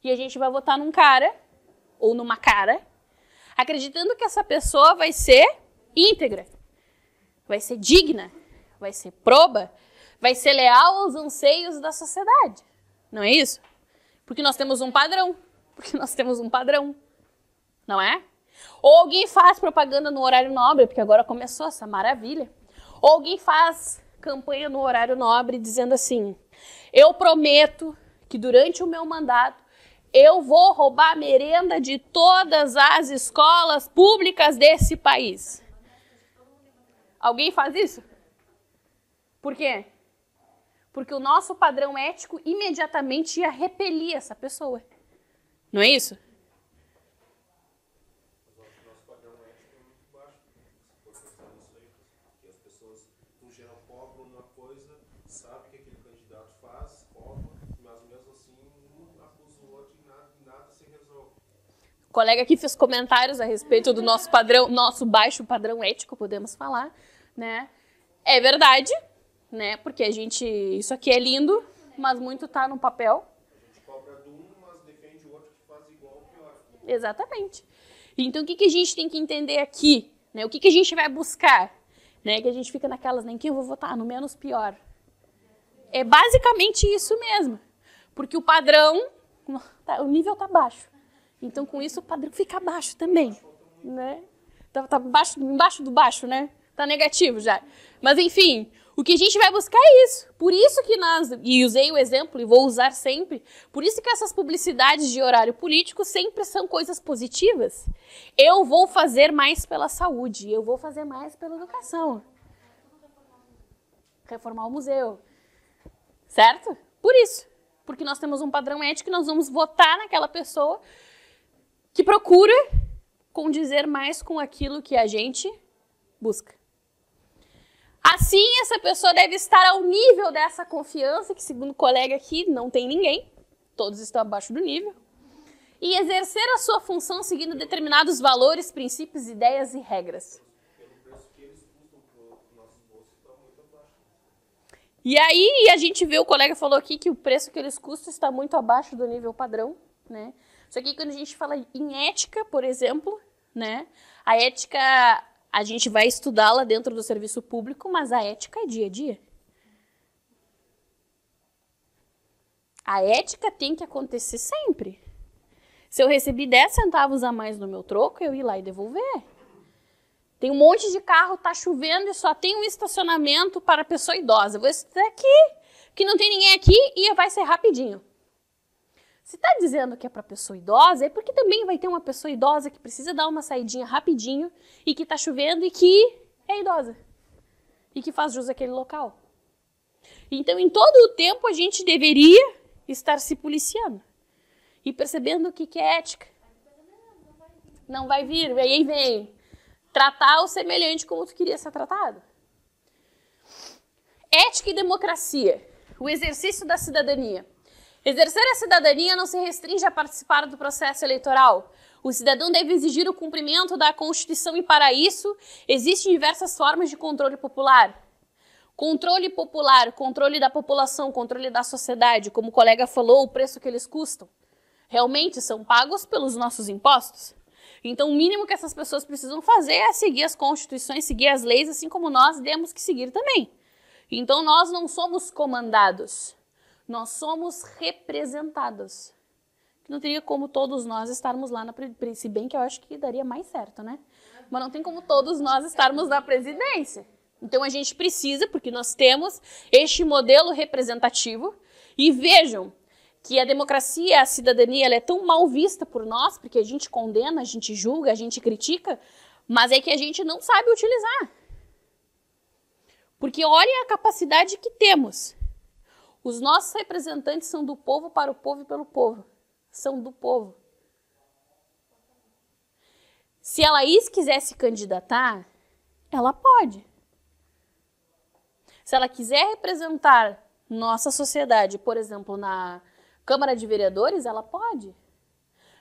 E a gente vai votar num cara, ou numa cara, acreditando que essa pessoa vai ser íntegra, vai ser digna, vai ser proba, vai ser leal aos anseios da sociedade. Não é isso? Porque nós temos um padrão. Porque nós temos um padrão. Não é? Ou alguém faz propaganda no horário nobre, porque agora começou essa maravilha. Ou alguém faz campanha no horário nobre dizendo assim, eu prometo que durante o meu mandato eu vou roubar a merenda de todas as escolas públicas desse país. Alguém faz isso? Por quê? Porque o nosso padrão ético imediatamente ia repelir essa pessoa. Não é isso? O nosso padrão ético é muito baixo. Se for pensar nisso aí, que as pessoas, no geral, cobram uma coisa, sabem o que aquele candidato faz, cobram, mas mesmo assim, um acusa o outro e nada se resolve. O colega aqui fez comentários a respeito do nosso padrão, nosso baixo padrão ético, podemos falar, né? É verdade, né? Porque a gente, isso aqui é lindo, mas muito tá no papel. A gente cobra de um, mas defende o outro que faz igual ou pior. Exatamente. Então, o que a gente tem que entender aqui, Né? O que a gente vai buscar? Né? Que a gente fica naquelas, né? Em quem eu vou votar? No menos pior. É basicamente isso mesmo. Porque o padrão, o nível está baixo. Então, com isso, o padrão fica baixo também. Né? Tá embaixo do baixo, né? Tá negativo já. Mas, enfim, o que a gente vai buscar é isso. Por isso que nós, e usei o exemplo e vou usar sempre, por isso que essas publicidades de horário político sempre são coisas positivas. Eu vou fazer mais pela saúde, eu vou fazer mais pela educação. Reformar o museu. Certo? Por isso. Porque nós temos um padrão ético e nós vamos votar naquela pessoa que procura condizer mais com aquilo que a gente busca. Assim, essa pessoa deve estar ao nível dessa confiança, que segundo o colega aqui, não tem ninguém, todos estão abaixo do nível, e exercer a sua função seguindo determinados valores, princípios, ideias e regras. E aí, a gente vê, o colega falou aqui que o preço que eles custam está muito abaixo do nível padrão, né? Só que quando a gente fala em ética, por exemplo, né? A ética, a gente vai estudá-la dentro do serviço público, mas a ética é dia a dia. A ética tem que acontecer sempre. Se eu recebi 10 centavos a mais no meu troco, eu ir lá e devolver. Tem um monte de carro, tá chovendo e só tem um estacionamento para pessoa idosa. Eu vou estar aqui, que não tem ninguém aqui e vai ser rapidinho. Se está dizendo que é para pessoa idosa, é porque também vai ter uma pessoa idosa que precisa dar uma saidinha rapidinho e que está chovendo e que é idosa. E que faz jus àquele local. Então, em todo o tempo, a gente deveria estar se policiando. E percebendo o que é ética. Não vai vir, aí vem. Tratar o semelhante como tu queria ser tratado. Ética e democracia. O exercício da cidadania. Exercer a cidadania não se restringe a participar do processo eleitoral. O cidadão deve exigir o cumprimento da Constituição e, para isso, existem diversas formas de controle popular. Controle popular, controle da população, controle da sociedade. Como o colega falou, o preço que eles custam. Realmente são pagos pelos nossos impostos. Então, o mínimo que essas pessoas precisam fazer é seguir as constituições, seguir as leis, assim como nós temos que seguir também. Então, nós não somos comandados, nós somos representados. Não teria como todos nós estarmos lá, se bem que eu acho que daria mais certo, né? Mas não tem como todos nós estarmos na presidência. Então, a gente precisa, porque nós temos este modelo representativo, e vejam, que a democracia, a cidadania, ela é tão mal vista por nós, porque a gente condena, a gente julga, a gente critica, mas é que a gente não sabe utilizar. Porque olha a capacidade que temos. Os nossos representantes são do povo, para o povo e pelo povo. São do povo. Se a Laís quiser se candidatar, ela pode. Se ela quiser representar nossa sociedade, por exemplo, na Câmara de Vereadores, ela pode.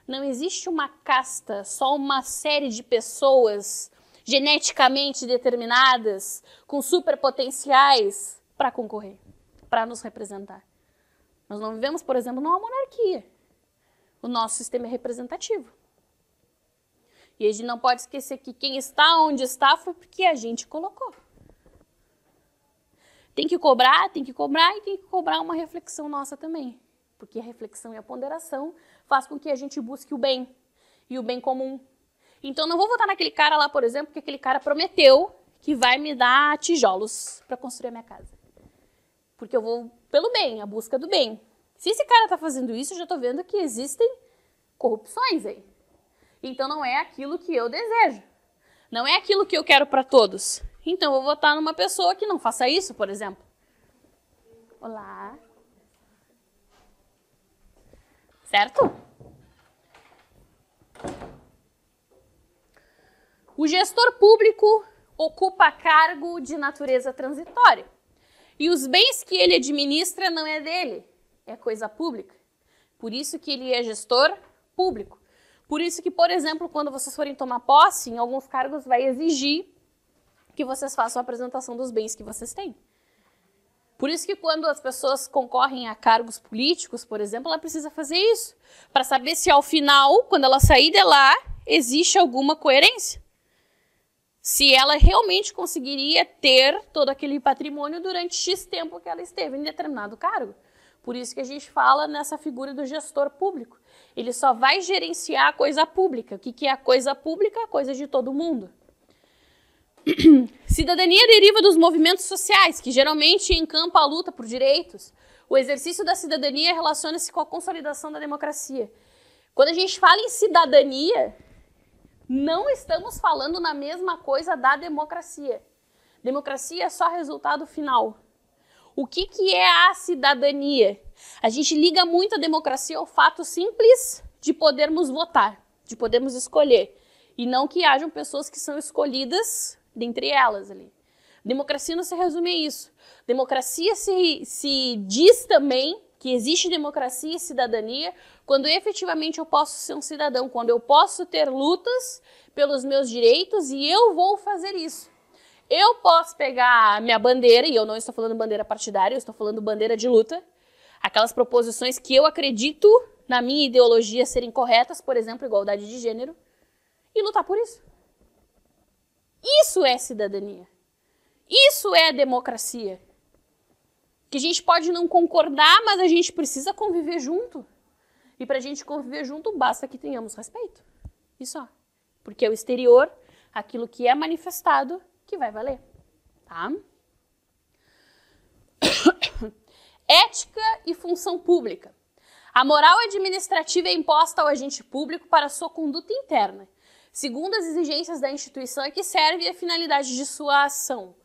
Não existe uma casta, só uma série de pessoas geneticamente determinadas, com superpotenciais para concorrer, para nos representar. Nós não vivemos, por exemplo, numa monarquia. O nosso sistema é representativo. E a gente não pode esquecer que quem está onde está foi porque a gente colocou. Tem que cobrar e tem que cobrar uma reflexão nossa também. Porque a reflexão e a ponderação faz com que a gente busque o bem e o bem comum. Então, não vou votar naquele cara lá, por exemplo, porque aquele cara prometeu que vai me dar tijolos para construir a minha casa. Porque eu vou pelo bem, a busca do bem. Se esse cara está fazendo isso, eu já estou vendo que existem corrupções aí. Então, não é aquilo que eu desejo. Não é aquilo que eu quero para todos. Então, eu vou votar numa pessoa que não faça isso, por exemplo. Olá. Certo? O gestor público ocupa cargo de natureza transitória. E os bens que ele administra não é dele, é coisa pública. Por isso que ele é gestor público. Por isso que, por exemplo, quando vocês forem tomar posse, em alguns cargos vai exigir que vocês façam a apresentação dos bens que vocês têm. Por isso que quando as pessoas concorrem a cargos políticos, por exemplo, ela precisa fazer isso, para saber se ao final, quando ela sair de lá, existe alguma coerência. se ela realmente conseguiria ter todo aquele patrimônio durante X tempo que ela esteve em determinado cargo. Por isso que a gente fala nessa figura do gestor público. Ele só vai gerenciar a coisa pública. O que é a coisa pública? A coisa de todo mundo. Cidadania deriva dos movimentos sociais, que geralmente encampam a luta por direitos. O exercício da cidadania relaciona-se com a consolidação da democracia. Quando a gente fala em cidadania, não estamos falando na mesma coisa da democracia. Democracia é só resultado final. O que é a cidadania? A gente liga muito a democracia ao fato simples de podermos votar, de podermos escolher. E não que hajam pessoas que são escolhidas dentre elas ali. Democracia não se resume a isso. Democracia se diz também que existe democracia e cidadania quando efetivamente eu posso ser um cidadão, quando eu posso ter lutas pelos meus direitos e eu vou fazer isso. Eu posso pegar a minha bandeira, e eu não estou falando bandeira partidária, eu estou falando bandeira de luta, aquelas proposições que eu acredito na minha ideologia serem corretas, por exemplo, igualdade de gênero, e lutar por isso. Isso é cidadania. Isso é democracia. Que a gente pode não concordar, mas a gente precisa conviver junto. E para a gente conviver junto, basta que tenhamos respeito. Isso só. Porque é o exterior, aquilo que é manifestado, que vai valer. Tá? Ética e função pública. A moral administrativa é imposta ao agente público para sua conduta interna, segundo as exigências da instituição a que serve e a finalidade de sua ação.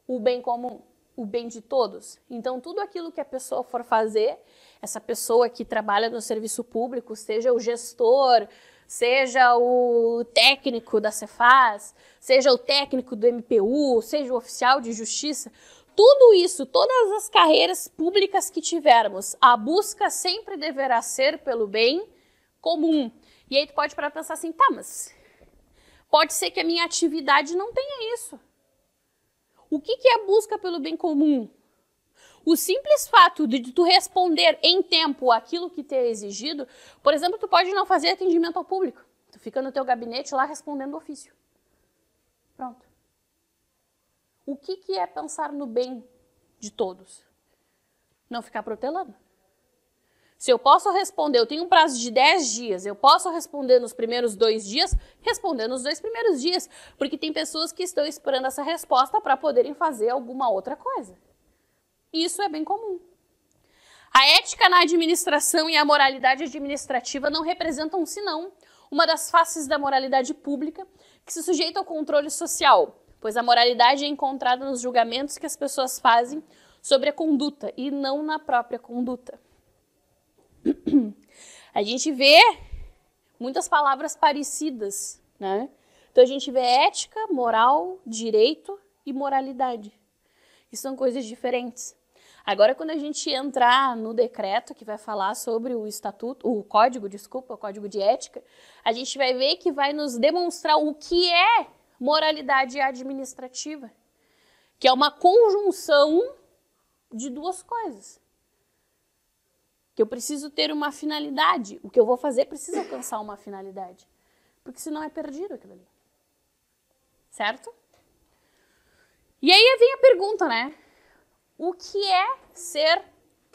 O bem comum, o bem de todos. Então, tudo aquilo que a pessoa for fazer, essa pessoa que trabalha no serviço público, seja o gestor, seja o técnico da Cefaz, seja o técnico do MPU, seja o oficial de justiça, tudo isso, todas as carreiras públicas que tivermos, a busca sempre deverá ser pelo bem comum. E aí tu pode parar pra pensar assim, tá, mas pode ser que a minha atividade não tenha isso. O que é a busca pelo bem comum? O simples fato de tu responder em tempo aquilo que te é exigido, por exemplo, tu pode não fazer atendimento ao público. Tu fica no teu gabinete lá respondendo ofício. Pronto. O que é pensar no bem de todos? Não ficar protelando. Se eu posso responder, eu tenho um prazo de 10 dias, eu posso responder nos primeiros 2 dias, responder nos 2 primeiros dias, porque tem pessoas que estão esperando essa resposta para poderem fazer alguma outra coisa. Isso é bem comum. A ética na administração e a moralidade administrativa não representam, senão, uma das faces da moralidade pública que se sujeita ao controle social, pois a moralidade é encontrada nos julgamentos que as pessoas fazem sobre a conduta e não na própria conduta. A gente vê muitas palavras parecidas, né? Então a gente vê ética, moral, direito e moralidade. E são coisas diferentes. Agora, quando a gente entrar no decreto que vai falar sobre o código de ética, a gente vai ver que vai nos demonstrar o que é moralidade administrativa, que é uma conjunção de duas coisas. Que eu preciso ter uma finalidade. O que eu vou fazer precisa alcançar uma finalidade. Porque senão é perdido aquilo ali. Certo? E aí vem a pergunta, né? O que é ser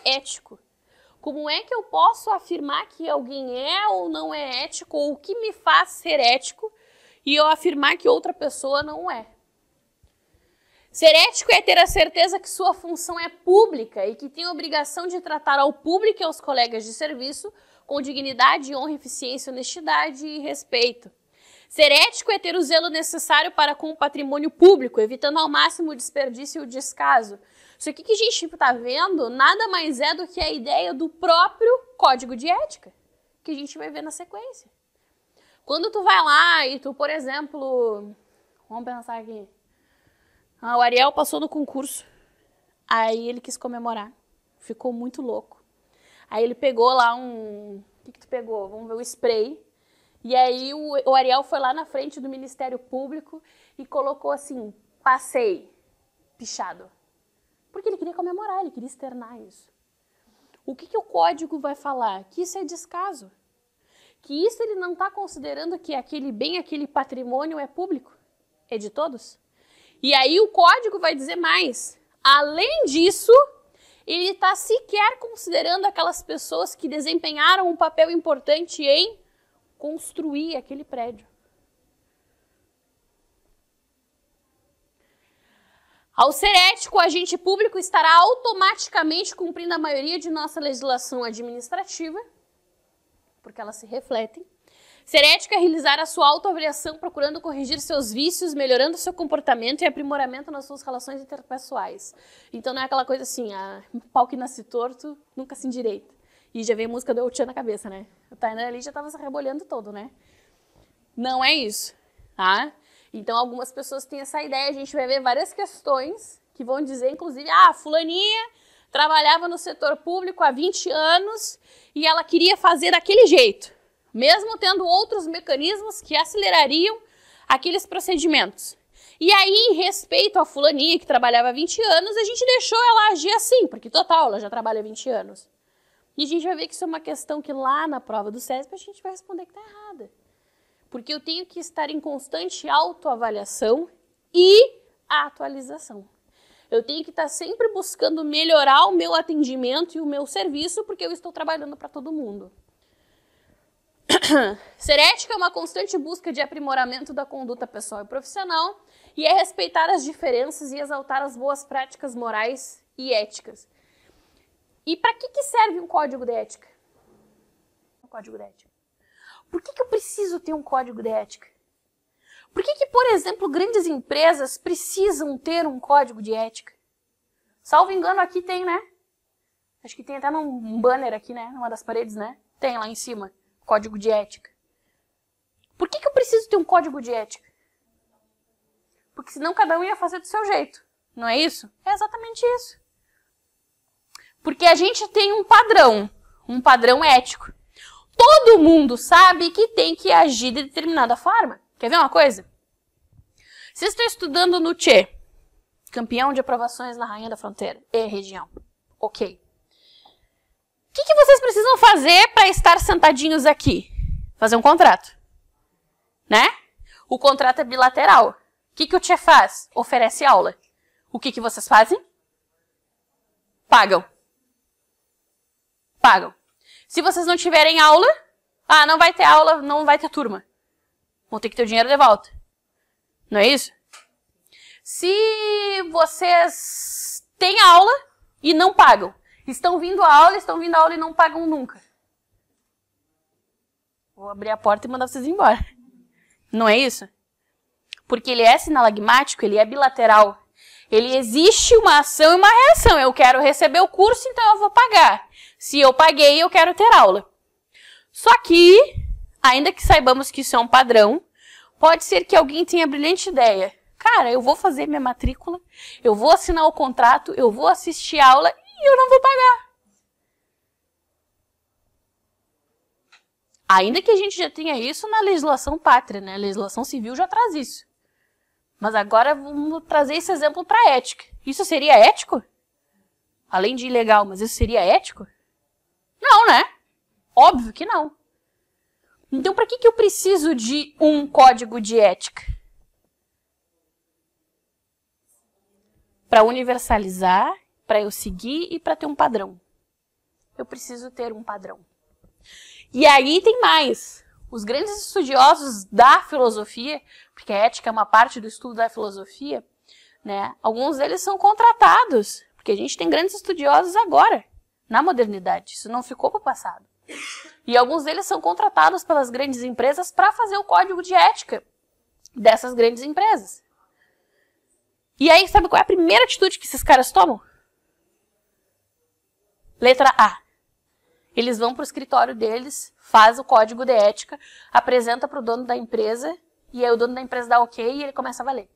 ético? Como é que eu posso afirmar que alguém é ou não é ético? Ou o que me faz ser ético e eu afirmar que outra pessoa não é? Ser ético é ter a certeza que sua função é pública e que tem a obrigação de tratar ao público e aos colegas de serviço com dignidade, honra, eficiência, honestidade e respeito. Ser ético é ter o zelo necessário para com o patrimônio público, evitando ao máximo o desperdício e o descaso. Isso aqui que a gente está vendo nada mais é do que a ideia do próprio código de ética, que a gente vai ver na sequência. Quando tu vai lá e tu, por exemplo, vamos pensar aqui, o Ariel passou no concurso, aí ele quis comemorar, ficou muito louco. Aí ele pegou lá o que tu pegou? Vamos ver, o spray. E aí o Ariel foi lá na frente do Ministério Público e colocou assim, passei, pichado. Porque ele queria comemorar, ele queria externar isso. O que o código vai falar? Que isso é descaso. Que isso ele não está considerando que aquele bem, aquele patrimônio é público. É de todos? E aí o código vai dizer mais. Além disso, ele está sequer considerando aquelas pessoas que desempenharam um papel importante em construir aquele prédio. Ao ser ético, o agente público estará automaticamente cumprindo a maioria de nossa legislação administrativa, porque elas se refletem. Ser ético é realizar a sua autoavaliação, procurando corrigir seus vícios, melhorando seu comportamento e aprimoramento nas suas relações interpessoais. Então não é aquela coisa assim, pau que nasce torto, nunca se endireita. E já veio a música do El Chan na cabeça, né? O Tainan ali já estava se rebolhando todo, né? Não é isso, tá? Então algumas pessoas têm essa ideia, a gente vai ver várias questões que vão dizer, inclusive, fulaninha trabalhava no setor público há 20 anos e ela queria fazer daquele jeito, mesmo tendo outros mecanismos que acelerariam aqueles procedimentos. E aí, em respeito à fulaninha que trabalhava há 20 anos, a gente deixou ela agir assim, porque total, ela já trabalha há 20 anos. E a gente vai ver que isso é uma questão que lá na prova do CESP a gente vai responder que está errada. Porque eu tenho que estar em constante autoavaliação e atualização. Eu tenho que estar sempre buscando melhorar o meu atendimento e o meu serviço, porque eu estou trabalhando para todo mundo. Ser ética é uma constante busca de aprimoramento da conduta pessoal e profissional e é respeitar as diferenças e exaltar as boas práticas morais e éticas. E para que serve um código de ética? Um código de ética. Por que eu preciso ter um código de ética? Por que, por exemplo, grandes empresas precisam ter um código de ética? Salvo engano, aqui tem, né? Acho que tem até num banner aqui, né? Numa das paredes, né? Tem lá em cima, código de ética. Por que eu preciso ter um código de ética? Porque senão cada um ia fazer do seu jeito. Não é isso? É exatamente isso. Porque a gente tem um padrão ético. Todo mundo sabe que tem que agir de determinada forma. Quer ver uma coisa? Vocês estão estudando no Tchê, campeão de aprovações na Rainha da Fronteira e região. Ok. O que vocês precisam fazer para estar sentadinhos aqui? Fazer um contrato. Né? O contrato é bilateral. O que o Tchê faz? Oferece aula. O que vocês fazem? Pagam. Pagam. Se vocês não tiverem aula, não vai ter aula, não vai ter turma. Vão ter que ter o dinheiro de volta. Não é isso? Se vocês têm aula e não pagam, estão vindo à aula e não pagam nunca. Vou abrir a porta e mandar vocês embora. Não é isso? Porque ele é sinalagmático, ele é bilateral. Ele existe uma ação e uma reação. Eu quero receber o curso, então eu vou pagar. Se eu paguei, eu quero ter aula. Só que, ainda que saibamos que isso é um padrão, pode ser que alguém tenha a brilhante ideia. Cara, eu vou fazer minha matrícula, eu vou assinar o contrato, eu vou assistir a aula e eu não vou pagar. Ainda que a gente já tenha isso na legislação pátria, né? A legislação civil já traz isso. Mas agora vamos trazer esse exemplo para a ética. Isso seria ético? Além de ilegal, mas isso seria ético? Não, né? Óbvio que não. Então, para que eu preciso de um código de ética? Para universalizar, para eu seguir e para ter um padrão. Eu preciso ter um padrão. E aí tem mais. Os grandes estudiosos da filosofia, porque a ética é uma parte do estudo da filosofia, né? Alguns deles são contratados, porque a gente tem grandes estudiosos agora, na modernidade. Isso não ficou para o passado. E alguns deles são contratados pelas grandes empresas para fazer o código de ética dessas grandes empresas. E aí, sabe qual é a primeira atitude que esses caras tomam? Letra A. Eles vão para o escritório deles, faz o código de ética, apresenta para o dono da empresa, e aí o dono da empresa dá ok e ele começa a valer.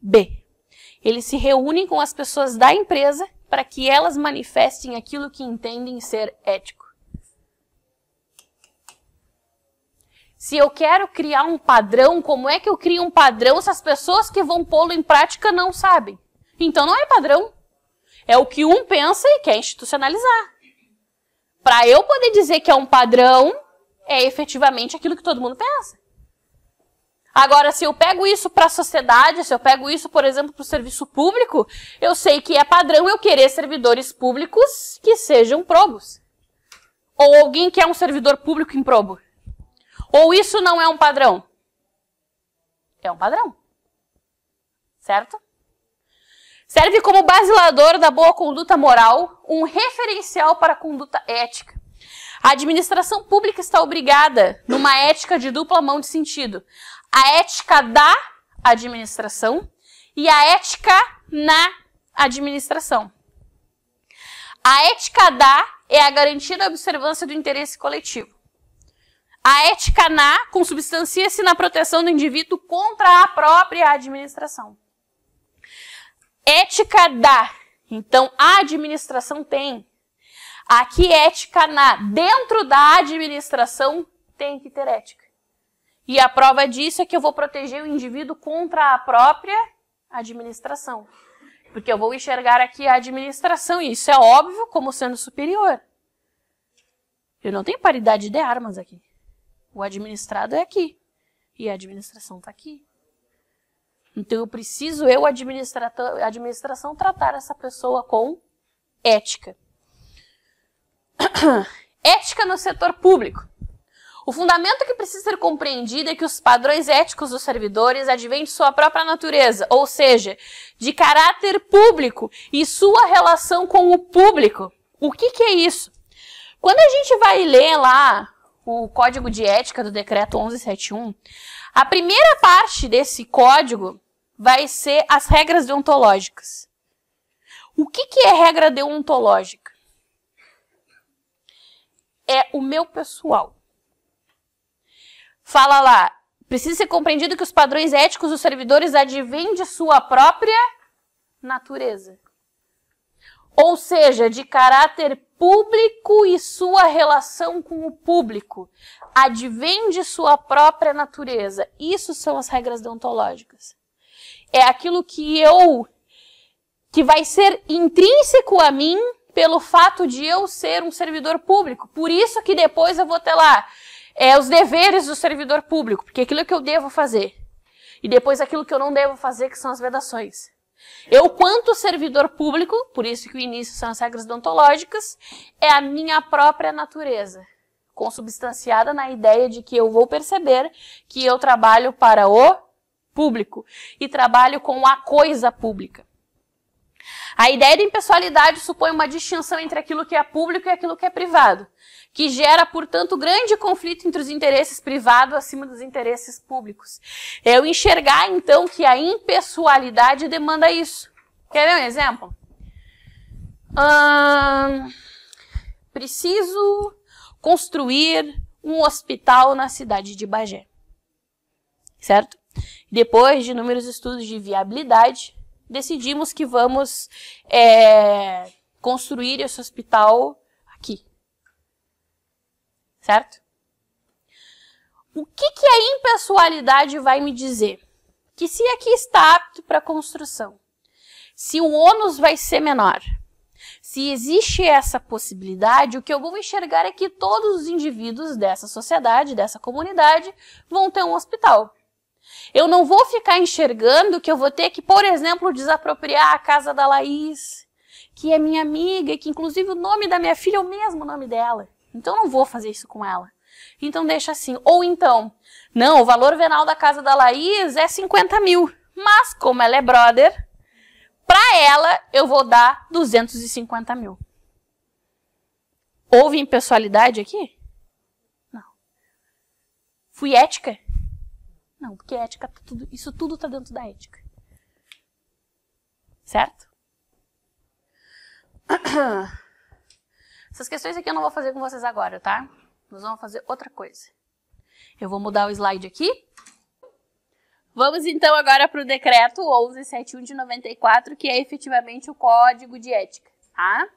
B. Eles se reúnem com as pessoas da empresa para que elas manifestem aquilo que entendem ser ético. Se eu quero criar um padrão, como é que eu crio um padrão se as pessoas que vão pô-lo em prática não sabem? Então não é padrão. É o que um pensa e quer institucionalizar. Para eu poder dizer que é um padrão, é efetivamente aquilo que todo mundo pensa. Agora, se eu pego isso para a sociedade, se eu pego isso, por exemplo, para o serviço público, eu sei que é padrão eu querer servidores públicos que sejam probos. Ou alguém que é um servidor público improbo. Ou isso não é um padrão? É um padrão. Certo? Serve como basilador da boa conduta moral, um referencial para a conduta ética. A administração pública está obrigada numa ética de dupla mão de sentido. A ética da administração e a ética na administração. A ética da é a garantia da observância do interesse coletivo. A ética na consubstancia-se na proteção do indivíduo contra a própria administração. Ética da. Então, a administração tem. Aqui, ética na. Dentro da administração, tem que ter ética. E a prova disso é que eu vou proteger o indivíduo contra a própria administração. Porque eu vou enxergar aqui a administração, e isso é óbvio, como sendo superior. Eu não tenho paridade de armas aqui. O administrado é aqui. E a administração está aqui. Então eu preciso, administração, tratar essa pessoa com ética. Ética no setor público. O fundamento que precisa ser compreendido é que os padrões éticos dos servidores advêm de sua própria natureza, ou seja, de caráter público e sua relação com o público. O que é isso? Quando a gente vai ler lá o Código de Ética do Decreto 1171, a primeira parte desse código vai ser as regras deontológicas. O que é regra deontológica? É o meu pessoal. Fala lá, precisa ser compreendido que os padrões éticos dos servidores advêm de sua própria natureza. Ou seja, de caráter público e sua relação com o público. Advém de sua própria natureza. Isso são as regras deontológicas. É aquilo que vai ser intrínseco a mim pelo fato de eu ser um servidor público. Por isso que depois eu vou ter lá os deveres do servidor público, porque aquilo que eu devo fazer. E depois aquilo que eu não devo fazer, que são as vedações. Eu, quanto servidor público, por isso que o início são as regras deontológicas, é a minha própria natureza, consubstanciada na ideia de que eu vou perceber que eu trabalho para o público e trabalho com a coisa pública. A ideia de impessoalidade supõe uma distinção entre aquilo que é público e aquilo que é privado, que gera, portanto, grande conflito entre os interesses privados acima dos interesses públicos. Eu enxergar, então, que a impessoalidade demanda isso. Quer ver um exemplo? Preciso construir um hospital na cidade de Bagé. Certo? Depois de inúmeros estudos de viabilidade, decidimos que vamos construir esse hospital aqui. Certo? O que a impessoalidade vai me dizer? Que se aqui está apto para construção, se o ônus vai ser menor, se existe essa possibilidade, o que eu vou enxergar é que todos os indivíduos dessa sociedade, dessa comunidade, vão ter um hospital. Eu não vou ficar enxergando que eu vou ter que, por exemplo, desapropriar a casa da Laís, que é minha amiga, e que inclusive o nome da minha filha é o mesmo nome dela. Então eu não vou fazer isso com ela. Então deixa assim. Ou então, não, o valor venal da casa da Laís é 50 mil. Mas como ela é brother, para ela eu vou dar 250 mil. Houve impessoalidade aqui? Não. Fui ética? Não, porque ética, isso tudo está dentro da ética. Certo? Essas questões aqui eu não vou fazer com vocês agora, tá? Nós vamos fazer outra coisa. Eu vou mudar o slide aqui. Vamos então agora para o decreto 1171 de 94, que é efetivamente o Código de Ética, tá?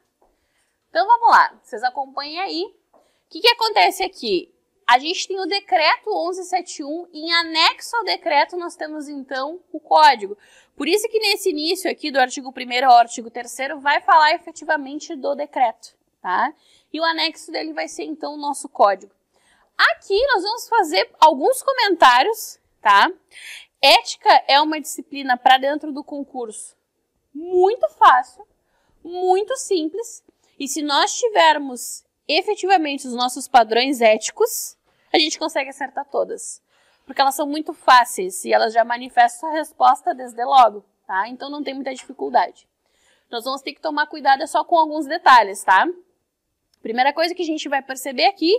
Então vamos lá, vocês acompanhem aí. O que acontece aqui? A gente tem o decreto 1171 e em anexo ao decreto nós temos então o código. Por isso que nesse início aqui do artigo 1º ao artigo 3º vai falar efetivamente do decreto, tá? E o anexo dele vai ser então o nosso código. Aqui nós vamos fazer alguns comentários, tá? Ética é uma disciplina para dentro do concurso muito fácil, muito simples, e se nós tivermos efetivamente os nossos padrões éticos, a gente consegue acertar todas. Porque elas são muito fáceis e elas já manifestam a resposta desde logo, tá? Então não tem muita dificuldade. Nós vamos ter que tomar cuidado só com alguns detalhes, tá? Primeira coisa que a gente vai perceber aqui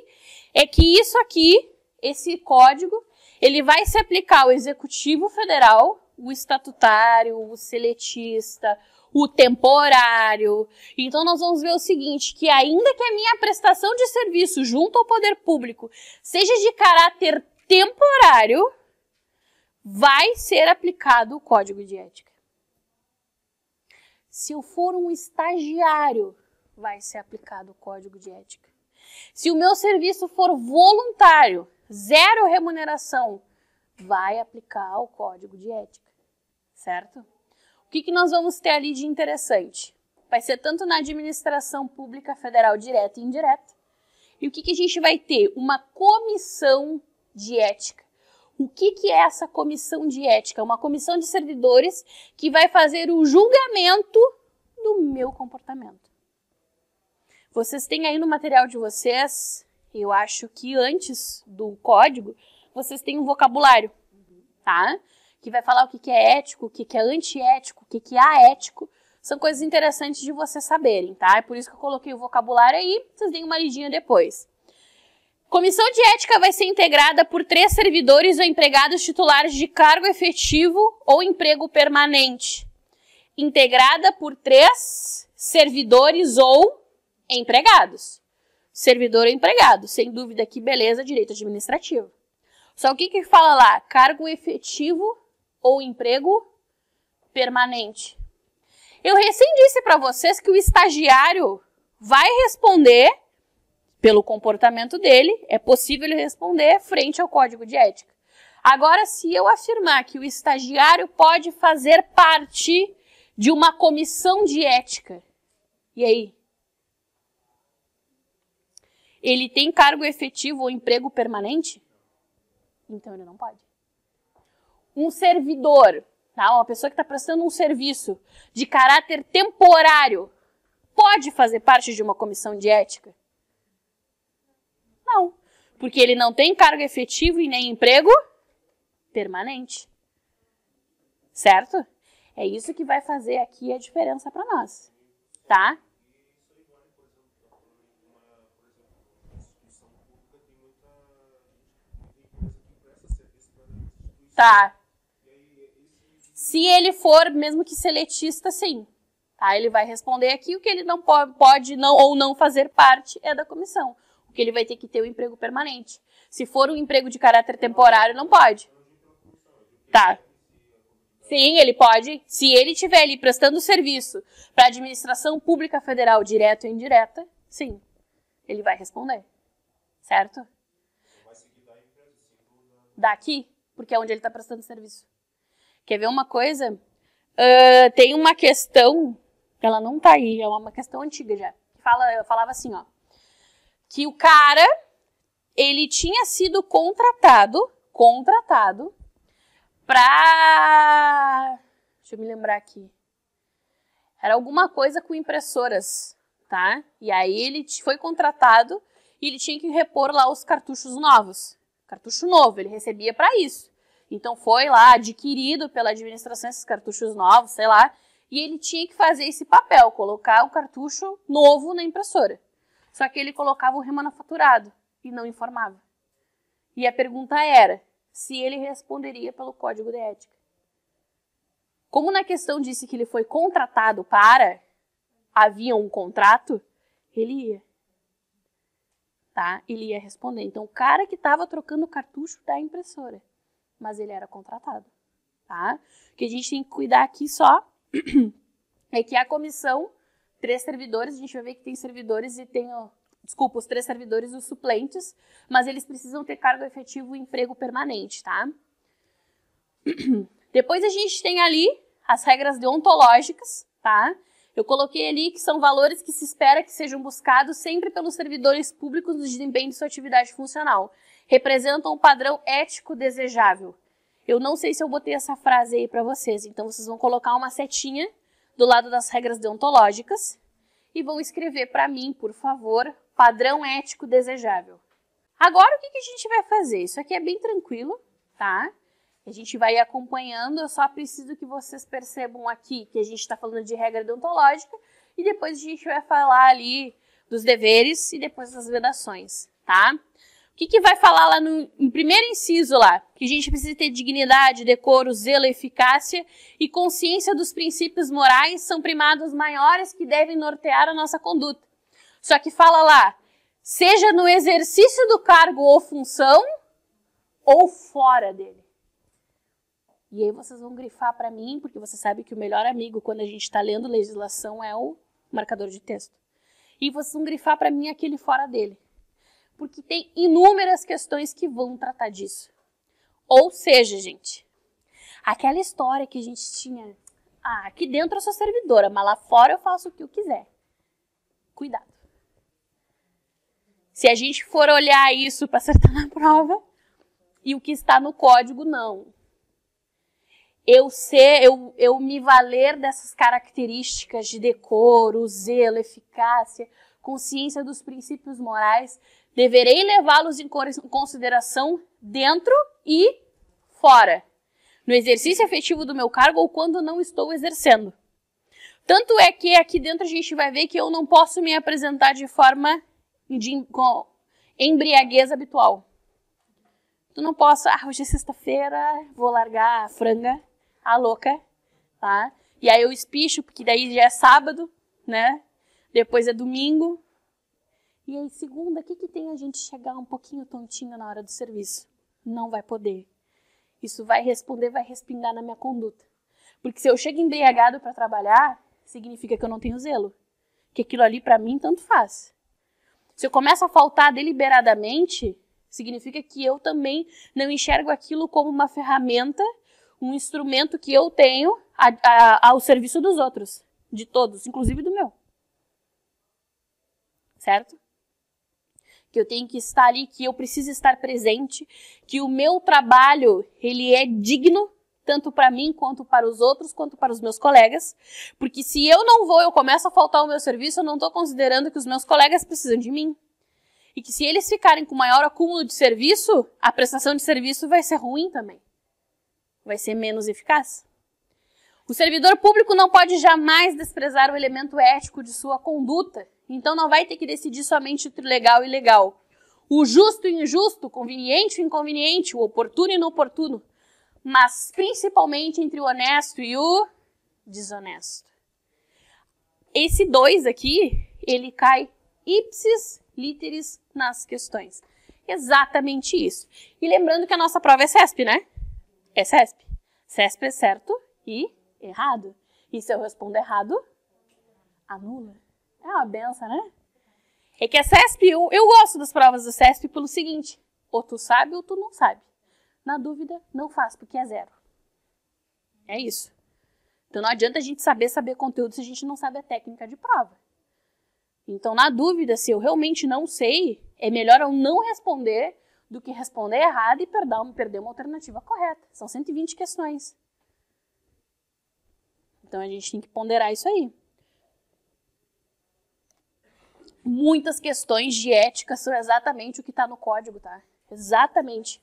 é que isso aqui, esse código, ele vai se aplicar ao Executivo Federal, o estatutário, o seletista, o temporário. Então, nós vamos ver o seguinte, que ainda que a minha prestação de serviço junto ao poder público seja de caráter temporário, vai ser aplicado o Código de Ética. Se eu for um estagiário, vai ser aplicado o Código de Ética. Se o meu serviço for voluntário, 0 remuneração, vai aplicar o Código de Ética, certo? O que nós vamos ter ali de interessante? Vai ser tanto na administração pública federal direta e indireta. E o que a gente vai ter? Uma comissão de ética. O que é essa comissão de ética? Uma comissão de servidores que vai fazer o julgamento do meu comportamento. Vocês têm aí no material de vocês, eu acho que antes do código, vocês têm um vocabulário, tá? Que vai falar o que é ético, o que é antiético, o que é aético. São coisas interessantes de vocês saberem, tá? É por isso que eu coloquei o vocabulário aí, vocês deem uma lidinha depois. Comissão de ética vai ser integrada por 3 servidores ou empregados titulares de cargo efetivo ou emprego permanente. Integrada por 3 servidores ou empregados. Servidor ou empregado, sem dúvida que beleza, direito administrativo. Só o que fala lá? Cargo efetivo ou emprego permanente. Eu recém disse para vocês que o estagiário vai responder pelo comportamento dele, é possível ele responder frente ao Código de Ética. Agora, se eu afirmar que o estagiário pode fazer parte de uma comissão de ética, e aí? Ele tem cargo efetivo ou emprego permanente? Então ele não pode. Um servidor, tá? Uma pessoa que está prestando um serviço de caráter temporário, pode fazer parte de uma comissão de ética? Não, porque ele não tem cargo efetivo e nem emprego permanente. Certo? É isso que vai fazer aqui a diferença para nós, tá? Tá. Se ele for, mesmo que seletista, sim. Tá? Ele vai responder aqui o que ele não pode não, ou não fazer parte é da comissão. O que ele vai ter que ter o emprego permanente. Se for um emprego de caráter temporário, não pode. Tá. Sim, ele pode. Se ele estiver ali prestando serviço para a administração pública federal, direta ou indireta, sim, ele vai responder. Certo? Daqui, porque é onde ele está prestando serviço. Quer ver uma coisa? Tem uma questão, ela não está aí, é uma questão antiga já. Falava assim, ó, que o cara, ele tinha sido contratado para... Deixa eu me lembrar aqui. Era alguma coisa com impressoras, tá? E aí ele foi contratado e ele tinha que repor lá os cartuchos novos. Cartucho novo, ele recebia para isso. Então foi lá adquirido pela administração esses cartuchos novos, sei lá, e ele tinha que fazer esse papel, colocar o cartucho novo na impressora. Só que ele colocava o remanufaturado e não informava. E a pergunta era se ele responderia pelo Código de Ética. Como na questão disse que ele foi contratado para, havia um contrato, ele ia. Tá? Ele ia responder. Então, o cara que estava trocando o cartucho da impressora, mas ele era contratado. Tá? O que a gente tem que cuidar aqui só é que a comissão, 3 servidores, a gente vai ver que tem servidores e tem, desculpa, os 3 servidores e os suplentes, mas eles precisam ter cargo efetivo e emprego permanente, tá? Depois a gente tem ali as regras deontológicas, tá? Eu coloquei ali que são valores que se espera que sejam buscados sempre pelos servidores públicos no desempenho de sua atividade funcional. Representam um padrão ético desejável. Eu não sei se eu botei essa frase aí para vocês, então vocês vão colocar uma setinha do lado das regras deontológicas e vão escrever para mim, por favor, padrão ético desejável. Agora, o que a gente vai fazer? Isso aqui é bem tranquilo, tá? A gente vai acompanhando, eu só preciso que vocês percebam aqui que a gente está falando de regra deontológica e depois a gente vai falar ali dos deveres e depois das vedações, tá? O que vai falar lá no primeiro inciso lá? Que a gente precisa ter dignidade, decoro, zelo, eficácia e consciência dos princípios morais são primados maiores que devem nortear a nossa conduta. Só que fala lá, seja no exercício do cargo ou função ou fora dele. E aí vocês vão grifar para mim, porque você sabe que o melhor amigo quando a gente está lendo legislação é o marcador de texto. E vocês vão grifar para mim aquele fora dele. Porque tem inúmeras questões que vão tratar disso. Ou seja, gente, aquela história que a gente tinha, aqui dentro eu sou servidora, mas lá fora eu faço o que eu quiser. Cuidado. Se a gente for olhar isso para acertar na prova, e o que está no código, não. Eu me valer dessas características de decoro, zelo, eficácia, consciência dos princípios morais, deverei levá-los em consideração dentro e fora, no exercício efetivo do meu cargo ou quando não estou exercendo. Tanto é que aqui dentro a gente vai ver que eu não posso me apresentar de forma com embriaguez habitual. Tu não posso, hoje é sexta-feira, vou largar a franga, a louca, tá? E aí eu espicho, porque daí já é sábado, né? Depois é domingo. E aí, segunda, o que tem a gente chegar um pouquinho tontinho na hora do serviço? Não vai poder. Isso vai respingar na minha conduta. Porque se eu chego embriagado para trabalhar, significa que eu não tenho zelo. Que aquilo ali, para mim, tanto faz. Se eu começo a faltar deliberadamente, significa que eu também não enxergo aquilo como uma ferramenta, um instrumento que eu tenho ao serviço dos outros. De todos, inclusive do meu. Certo? Que eu tenho que estar ali, que eu preciso estar presente, que o meu trabalho, ele é digno, tanto para mim, quanto para os outros, quanto para os meus colegas, porque se eu não vou, eu começo a faltar o meu serviço, eu não estou considerando que os meus colegas precisam de mim. E que se eles ficarem com maior acúmulo de serviço, a prestação de serviço vai ser ruim também. Vai ser menos eficaz. O servidor público não pode jamais desprezar o elemento ético de sua conduta. Então não vai ter que decidir somente entre legal e ilegal. O justo e injusto, conveniente e inconveniente, o oportuno e inoportuno. Mas principalmente entre o honesto e o desonesto. Esse 2 aqui, ele cai ipsis literis nas questões. Exatamente isso. E lembrando que a nossa prova é CESP, né? É CESP. CESP é certo e errado. E se eu respondo errado, anula. É uma benção, né? É que a CESP, eu gosto das provas do CESP pelo seguinte, ou tu sabe ou tu não sabe. Na dúvida, não faz, porque é 0. É isso. Então não adianta a gente saber conteúdo se a gente não sabe a técnica de prova. Então, na dúvida, se eu realmente não sei, é melhor eu não responder do que responder errado e perder uma alternativa correta. São 120 questões. Então a gente tem que ponderar isso aí. Muitas questões de ética são exatamente o que está no código, tá? Exatamente.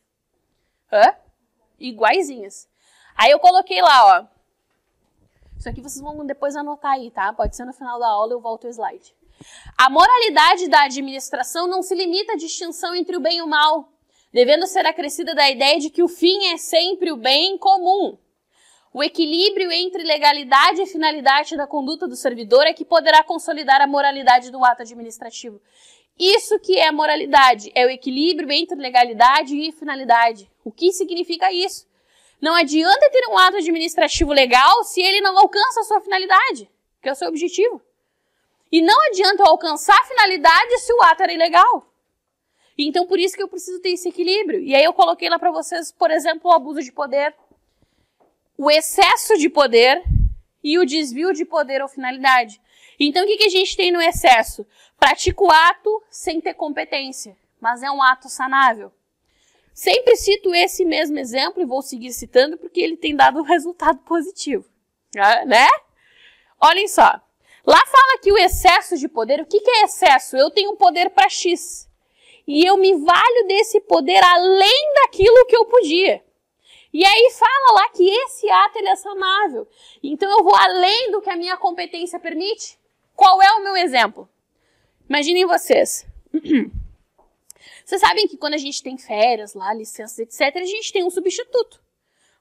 Iguaizinhas. Aí eu coloquei lá, ó. Isso aqui vocês vão depois anotar aí, tá? Pode ser no final da aula, eu volto o slide. A moralidade da administração não se limita à distinção entre o bem e o mal, devendo ser acrescida da ideia de que o fim é sempre o bem comum. O equilíbrio entre legalidade e finalidade da conduta do servidor é que poderá consolidar a moralidade do ato administrativo. Isso que é moralidade, é o equilíbrio entre legalidade e finalidade. O que significa isso? Não adianta ter um ato administrativo legal se ele não alcança a sua finalidade, que é o seu objetivo. E não adianta eu alcançar a finalidade se o ato era ilegal. Então, por isso que eu preciso ter esse equilíbrio. E aí eu coloquei lá para vocês, por exemplo, o abuso de poder, o excesso de poder e o desvio de poder ou finalidade. Então, o que a gente tem no excesso? Pratica o ato sem ter competência, mas é um ato sanável. Sempre cito esse mesmo exemplo e vou seguir citando porque ele tem dado um resultado positivo, né? Olhem só. Lá fala que o excesso de poder, o que é excesso? Eu tenho poder para X. E eu me valho desse poder além daquilo que eu podia. E aí fala lá que esse ato ele é sanável. Então eu vou além do que a minha competência permite. Qual é o meu exemplo? Imaginem vocês. Vocês sabem que quando a gente tem férias lá, licenças, etc., a gente tem um substituto.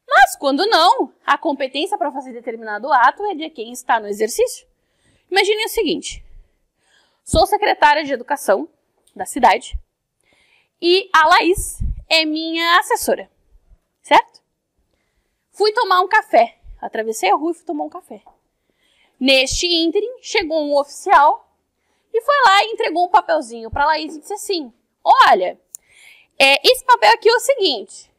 Mas quando não, a competência para fazer determinado ato é de quem está no exercício. Imaginem o seguinte. Sou secretária de educação da cidade e a Laís é minha assessora, certo? Fui tomar um café. Atravessei a rua e fui tomar um café. Neste ínterim, chegou um oficial e foi lá e entregou um papelzinho para a Laís e disse assim, olha, esse papel aqui é o seguinte,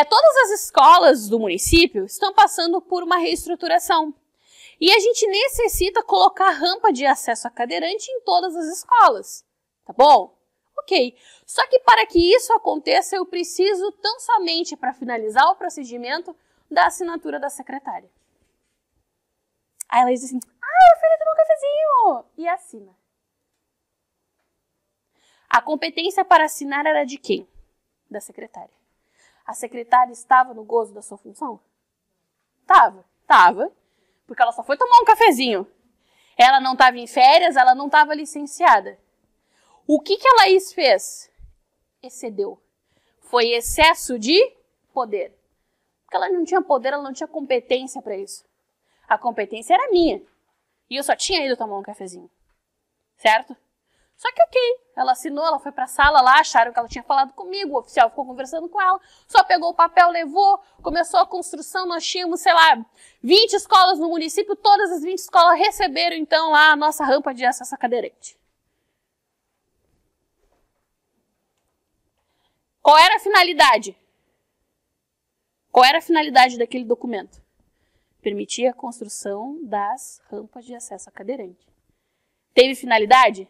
todas as escolas do município estão passando por uma reestruturação e a gente necessita colocar rampa de acesso a cadeirante em todas as escolas, tá bom? Ok, só que para que isso aconteça eu preciso tão somente para finalizar o procedimento da assinatura da secretária. Aí ela diz assim, eu fui tomar um cafezinho e assina. A competência para assinar era de quem? Da secretária. A secretária estava no gozo da sua função? Tava, porque ela só foi tomar um cafezinho. Ela não estava em férias, ela não estava licenciada. O que a Laís fez? Excedeu. Foi excesso de poder. Porque ela não tinha poder, ela não tinha competência para isso. A competência era minha. E eu só tinha ido tomar um cafezinho. Certo? Só que ok, ela assinou, ela foi pra sala lá, acharam que ela tinha falado comigo, o oficial ficou conversando com ela, só pegou o papel, levou, começou a construção, nós tínhamos, 20 escolas no município, todas as 20 escolas receberam então lá a nossa rampa de acesso a cadeirante. Qual era a finalidade? Qual era a finalidade daquele documento? Permitir a construção das rampas de acesso a cadeirante. Teve finalidade?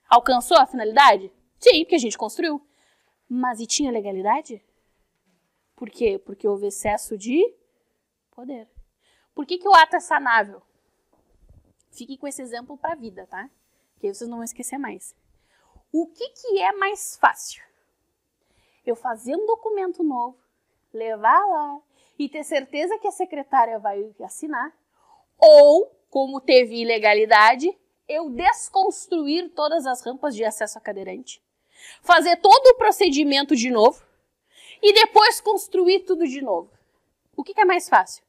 Alcançou a finalidade? Sim, porque a gente construiu. Mas e tinha legalidade? Por quê? Porque houve excesso de poder. Por que o ato é sanável? Fique com esse exemplo para a vida, tá? Que aí vocês não vão esquecer mais. O que é mais fácil? Eu fazer um documento novo, levar lá e ter certeza que a secretária vai assinar, ou, como teve ilegalidade, eu desconstruir todas as rampas de acesso a cadeirante, fazer todo o procedimento de novo e depois construir tudo de novo. O que é mais fácil?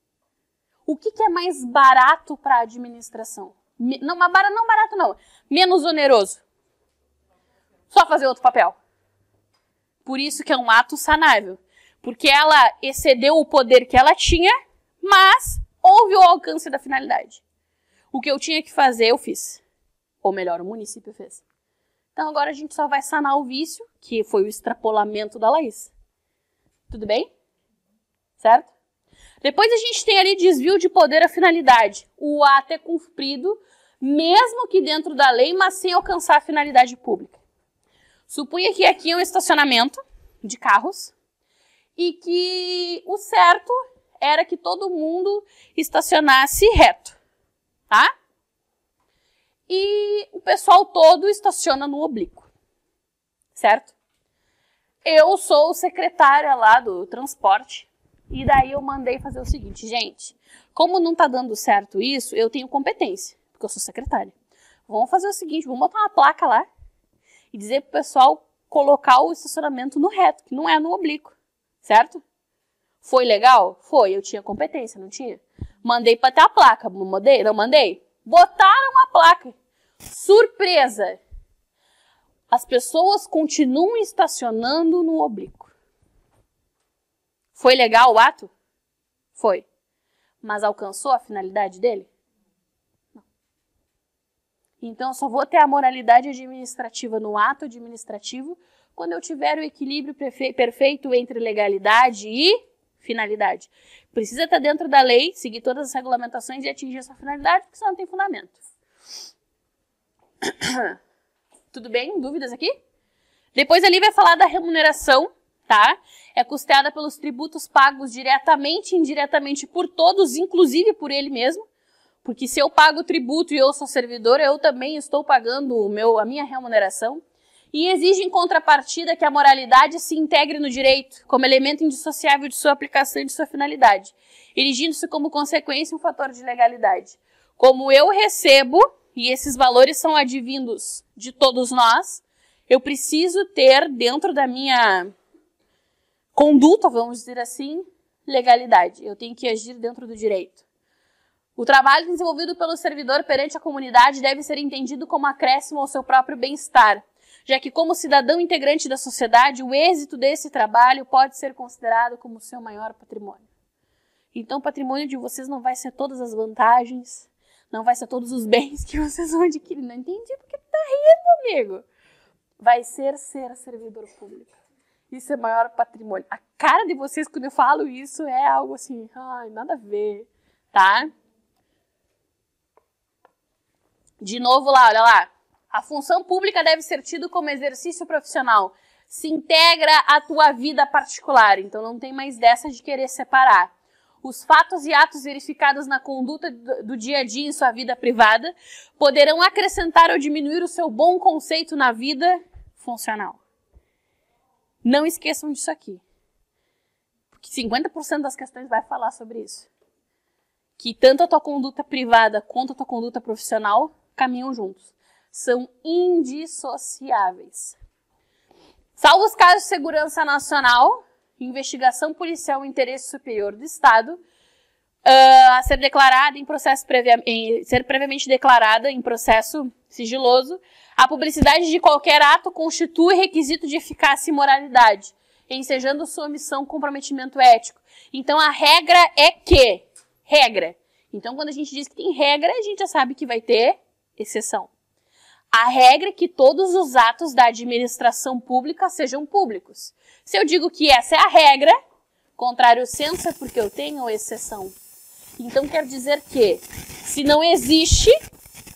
O que é mais barato para a administração? Não barato não, menos oneroso. Só fazer outro papel. Por isso que é um ato sanável. Porque ela excedeu o poder que ela tinha, mas houve o alcance da finalidade. O que eu tinha que fazer, eu fiz. Ou melhor, o município fez. Então agora a gente só vai sanar o vício, que foi o extrapolamento da Laís. Tudo bem? Certo? Depois a gente tem ali desvio de poder à finalidade. O ato é cumprido, mesmo que dentro da lei, mas sem alcançar a finalidade pública. Supunha que aqui é um estacionamento de carros e que o certo era que todo mundo estacionasse reto, tá? E o pessoal todo estaciona no oblíquo, certo? Eu sou secretária lá do transporte e daí eu mandei fazer o seguinte, gente, como não tá dando certo isso, eu tenho competência, porque eu sou secretária. Vamos fazer o seguinte, vamos botar uma placa lá e dizer pro pessoal colocar o estacionamento no reto, que não é no oblíquo, certo? Foi legal? Foi, eu tinha competência, não tinha? Mandei para ter a placa, não mandei? Botaram a placa. Surpresa! As pessoas continuam estacionando no oblíquo. Foi legal o ato? Foi. Mas alcançou a finalidade dele? Não. Então eu só vou ter a moralidade administrativa no ato administrativo quando eu tiver o equilíbrio perfeito entre legalidade e finalidade. Precisa estar dentro da lei, seguir todas as regulamentações e atingir essa finalidade, porque senão não tem fundamento. Tudo bem? Dúvidas aqui? Depois ali vai falar da remuneração tá? É custeada pelos tributos pagos diretamente e indiretamente por todos, inclusive por ele mesmo. Porque se eu pago tributo e eu sou servidor, eu também estou pagando a minha remuneração. E exige em contrapartida que a moralidade se integre no direito como elemento indissociável de sua aplicação e de sua finalidade, erigindo-se como consequência um fator de legalidade. Como eu recebo, e esses valores são advindos de todos nós, eu preciso ter dentro da minha conduta, vamos dizer assim, legalidade. Eu tenho que agir dentro do direito. O trabalho desenvolvido pelo servidor perante a comunidade deve ser entendido como acréscimo ao seu próprio bem-estar, já que, como cidadão integrante da sociedade, o êxito desse trabalho pode ser considerado como seu maior patrimônio. Então, o patrimônio de vocês não vai ser todas as vantagens, não vai ser todos os bens que vocês vão adquirir. Não entendi porque tá rindo, amigo. Vai ser servidor público. Isso é maior patrimônio. A cara de vocês quando eu falo isso é algo assim, ai, nada a ver, tá? De novo lá, olha lá. A função pública deve ser tida como exercício profissional. Se integra à tua vida particular. Então não tem mais dessa de querer separar. Os fatos e atos verificados na conduta do dia a dia em sua vida privada poderão acrescentar ou diminuir o seu bom conceito na vida funcional. Não esqueçam disso aqui. Porque 50% das questões vai falar sobre isso. Que tanto a tua conduta privada quanto a tua conduta profissional caminham juntos. São indissociáveis. Salvo os casos de segurança nacional, investigação policial e interesse superior do Estado, a ser declarada em processo ser previamente declarada em processo sigiloso, a publicidade de qualquer ato constitui requisito de eficácia e moralidade, ensejando sua omissão comprometimento ético. Então a regra é que, regra. Então quando a gente diz que tem regra, a gente já sabe que vai ter exceção. A regra é que todos os atos da administração pública sejam públicos. Se eu digo que essa é a regra, contrário senso é porque eu tenho exceção. Então quer dizer que, se não existe,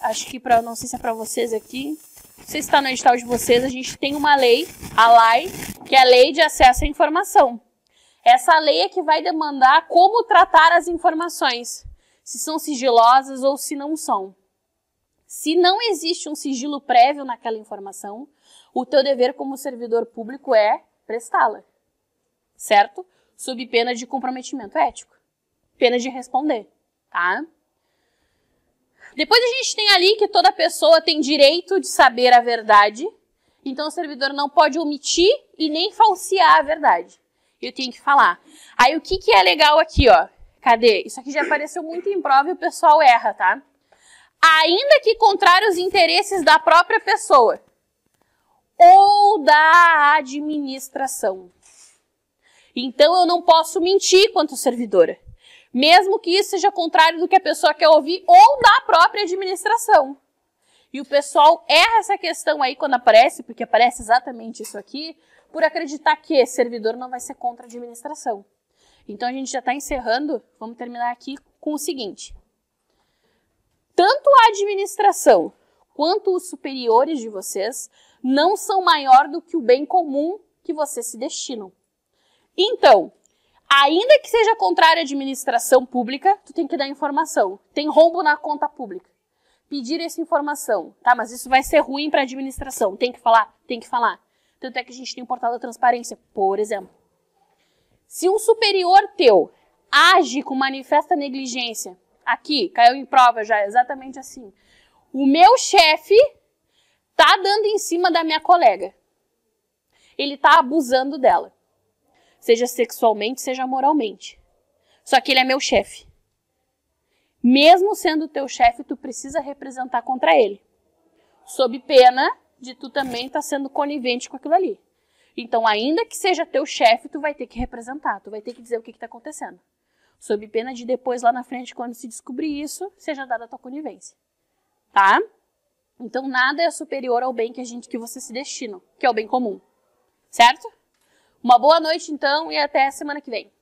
acho que não sei se é para vocês aqui, não sei se está no edital de vocês, a gente tem uma lei, a LAI, que é a Lei de Acesso à Informação. Essa lei é que vai demandar como tratar as informações, se são sigilosas ou se não são. Se não existe um sigilo prévio naquela informação, o teu dever como servidor público é prestá-la, certo? Sob pena de comprometimento ético, pena de responder, tá? Depois a gente tem ali que toda pessoa tem direito de saber a verdade, então o servidor não pode omitir e nem falsear a verdade. Eu tenho que falar. Aí o que é legal aqui, ó? Cadê? Isso aqui já apareceu muito em prova e o pessoal erra, tá? Ainda que contrário aos interesses da própria pessoa ou da administração. Então, eu não posso mentir quanto servidora, mesmo que isso seja contrário do que a pessoa quer ouvir ou da própria administração. E o pessoal erra essa questão aí quando aparece, porque aparece exatamente isso aqui, por acreditar que servidor não vai ser contra a administração. Então, a gente já está encerrando, vamos terminar aqui com o seguinte. Tanto a administração quanto os superiores de vocês não são maior do que o bem comum que vocês se destinam. Então, ainda que seja contrário à administração pública, tu tem que dar informação. Tem rombo na conta pública. Pedir essa informação. Tá, mas isso vai ser ruim para a administração. Tem que falar? Tem que falar. Tanto é que a gente tem um portal da transparência, por exemplo. Se um superior teu age com manifesta negligência, aqui, caiu em prova já, exatamente assim. O meu chefe tá dando em cima da minha colega. Ele tá abusando dela. Seja sexualmente, seja moralmente. Só que ele é meu chefe. Mesmo sendo teu chefe, tu precisa representar contra ele. Sob pena de tu também estar sendo conivente com aquilo ali. Então, ainda que seja teu chefe, tu vai ter que representar. Tu vai ter que dizer o que está acontecendo. Sob pena de depois, lá na frente, quando se descobrir isso, seja dada a tua conivência. Tá? Então, nada é superior ao bem que vocês se destinam, que é o bem comum. Certo? Uma boa noite, então, e até a semana que vem.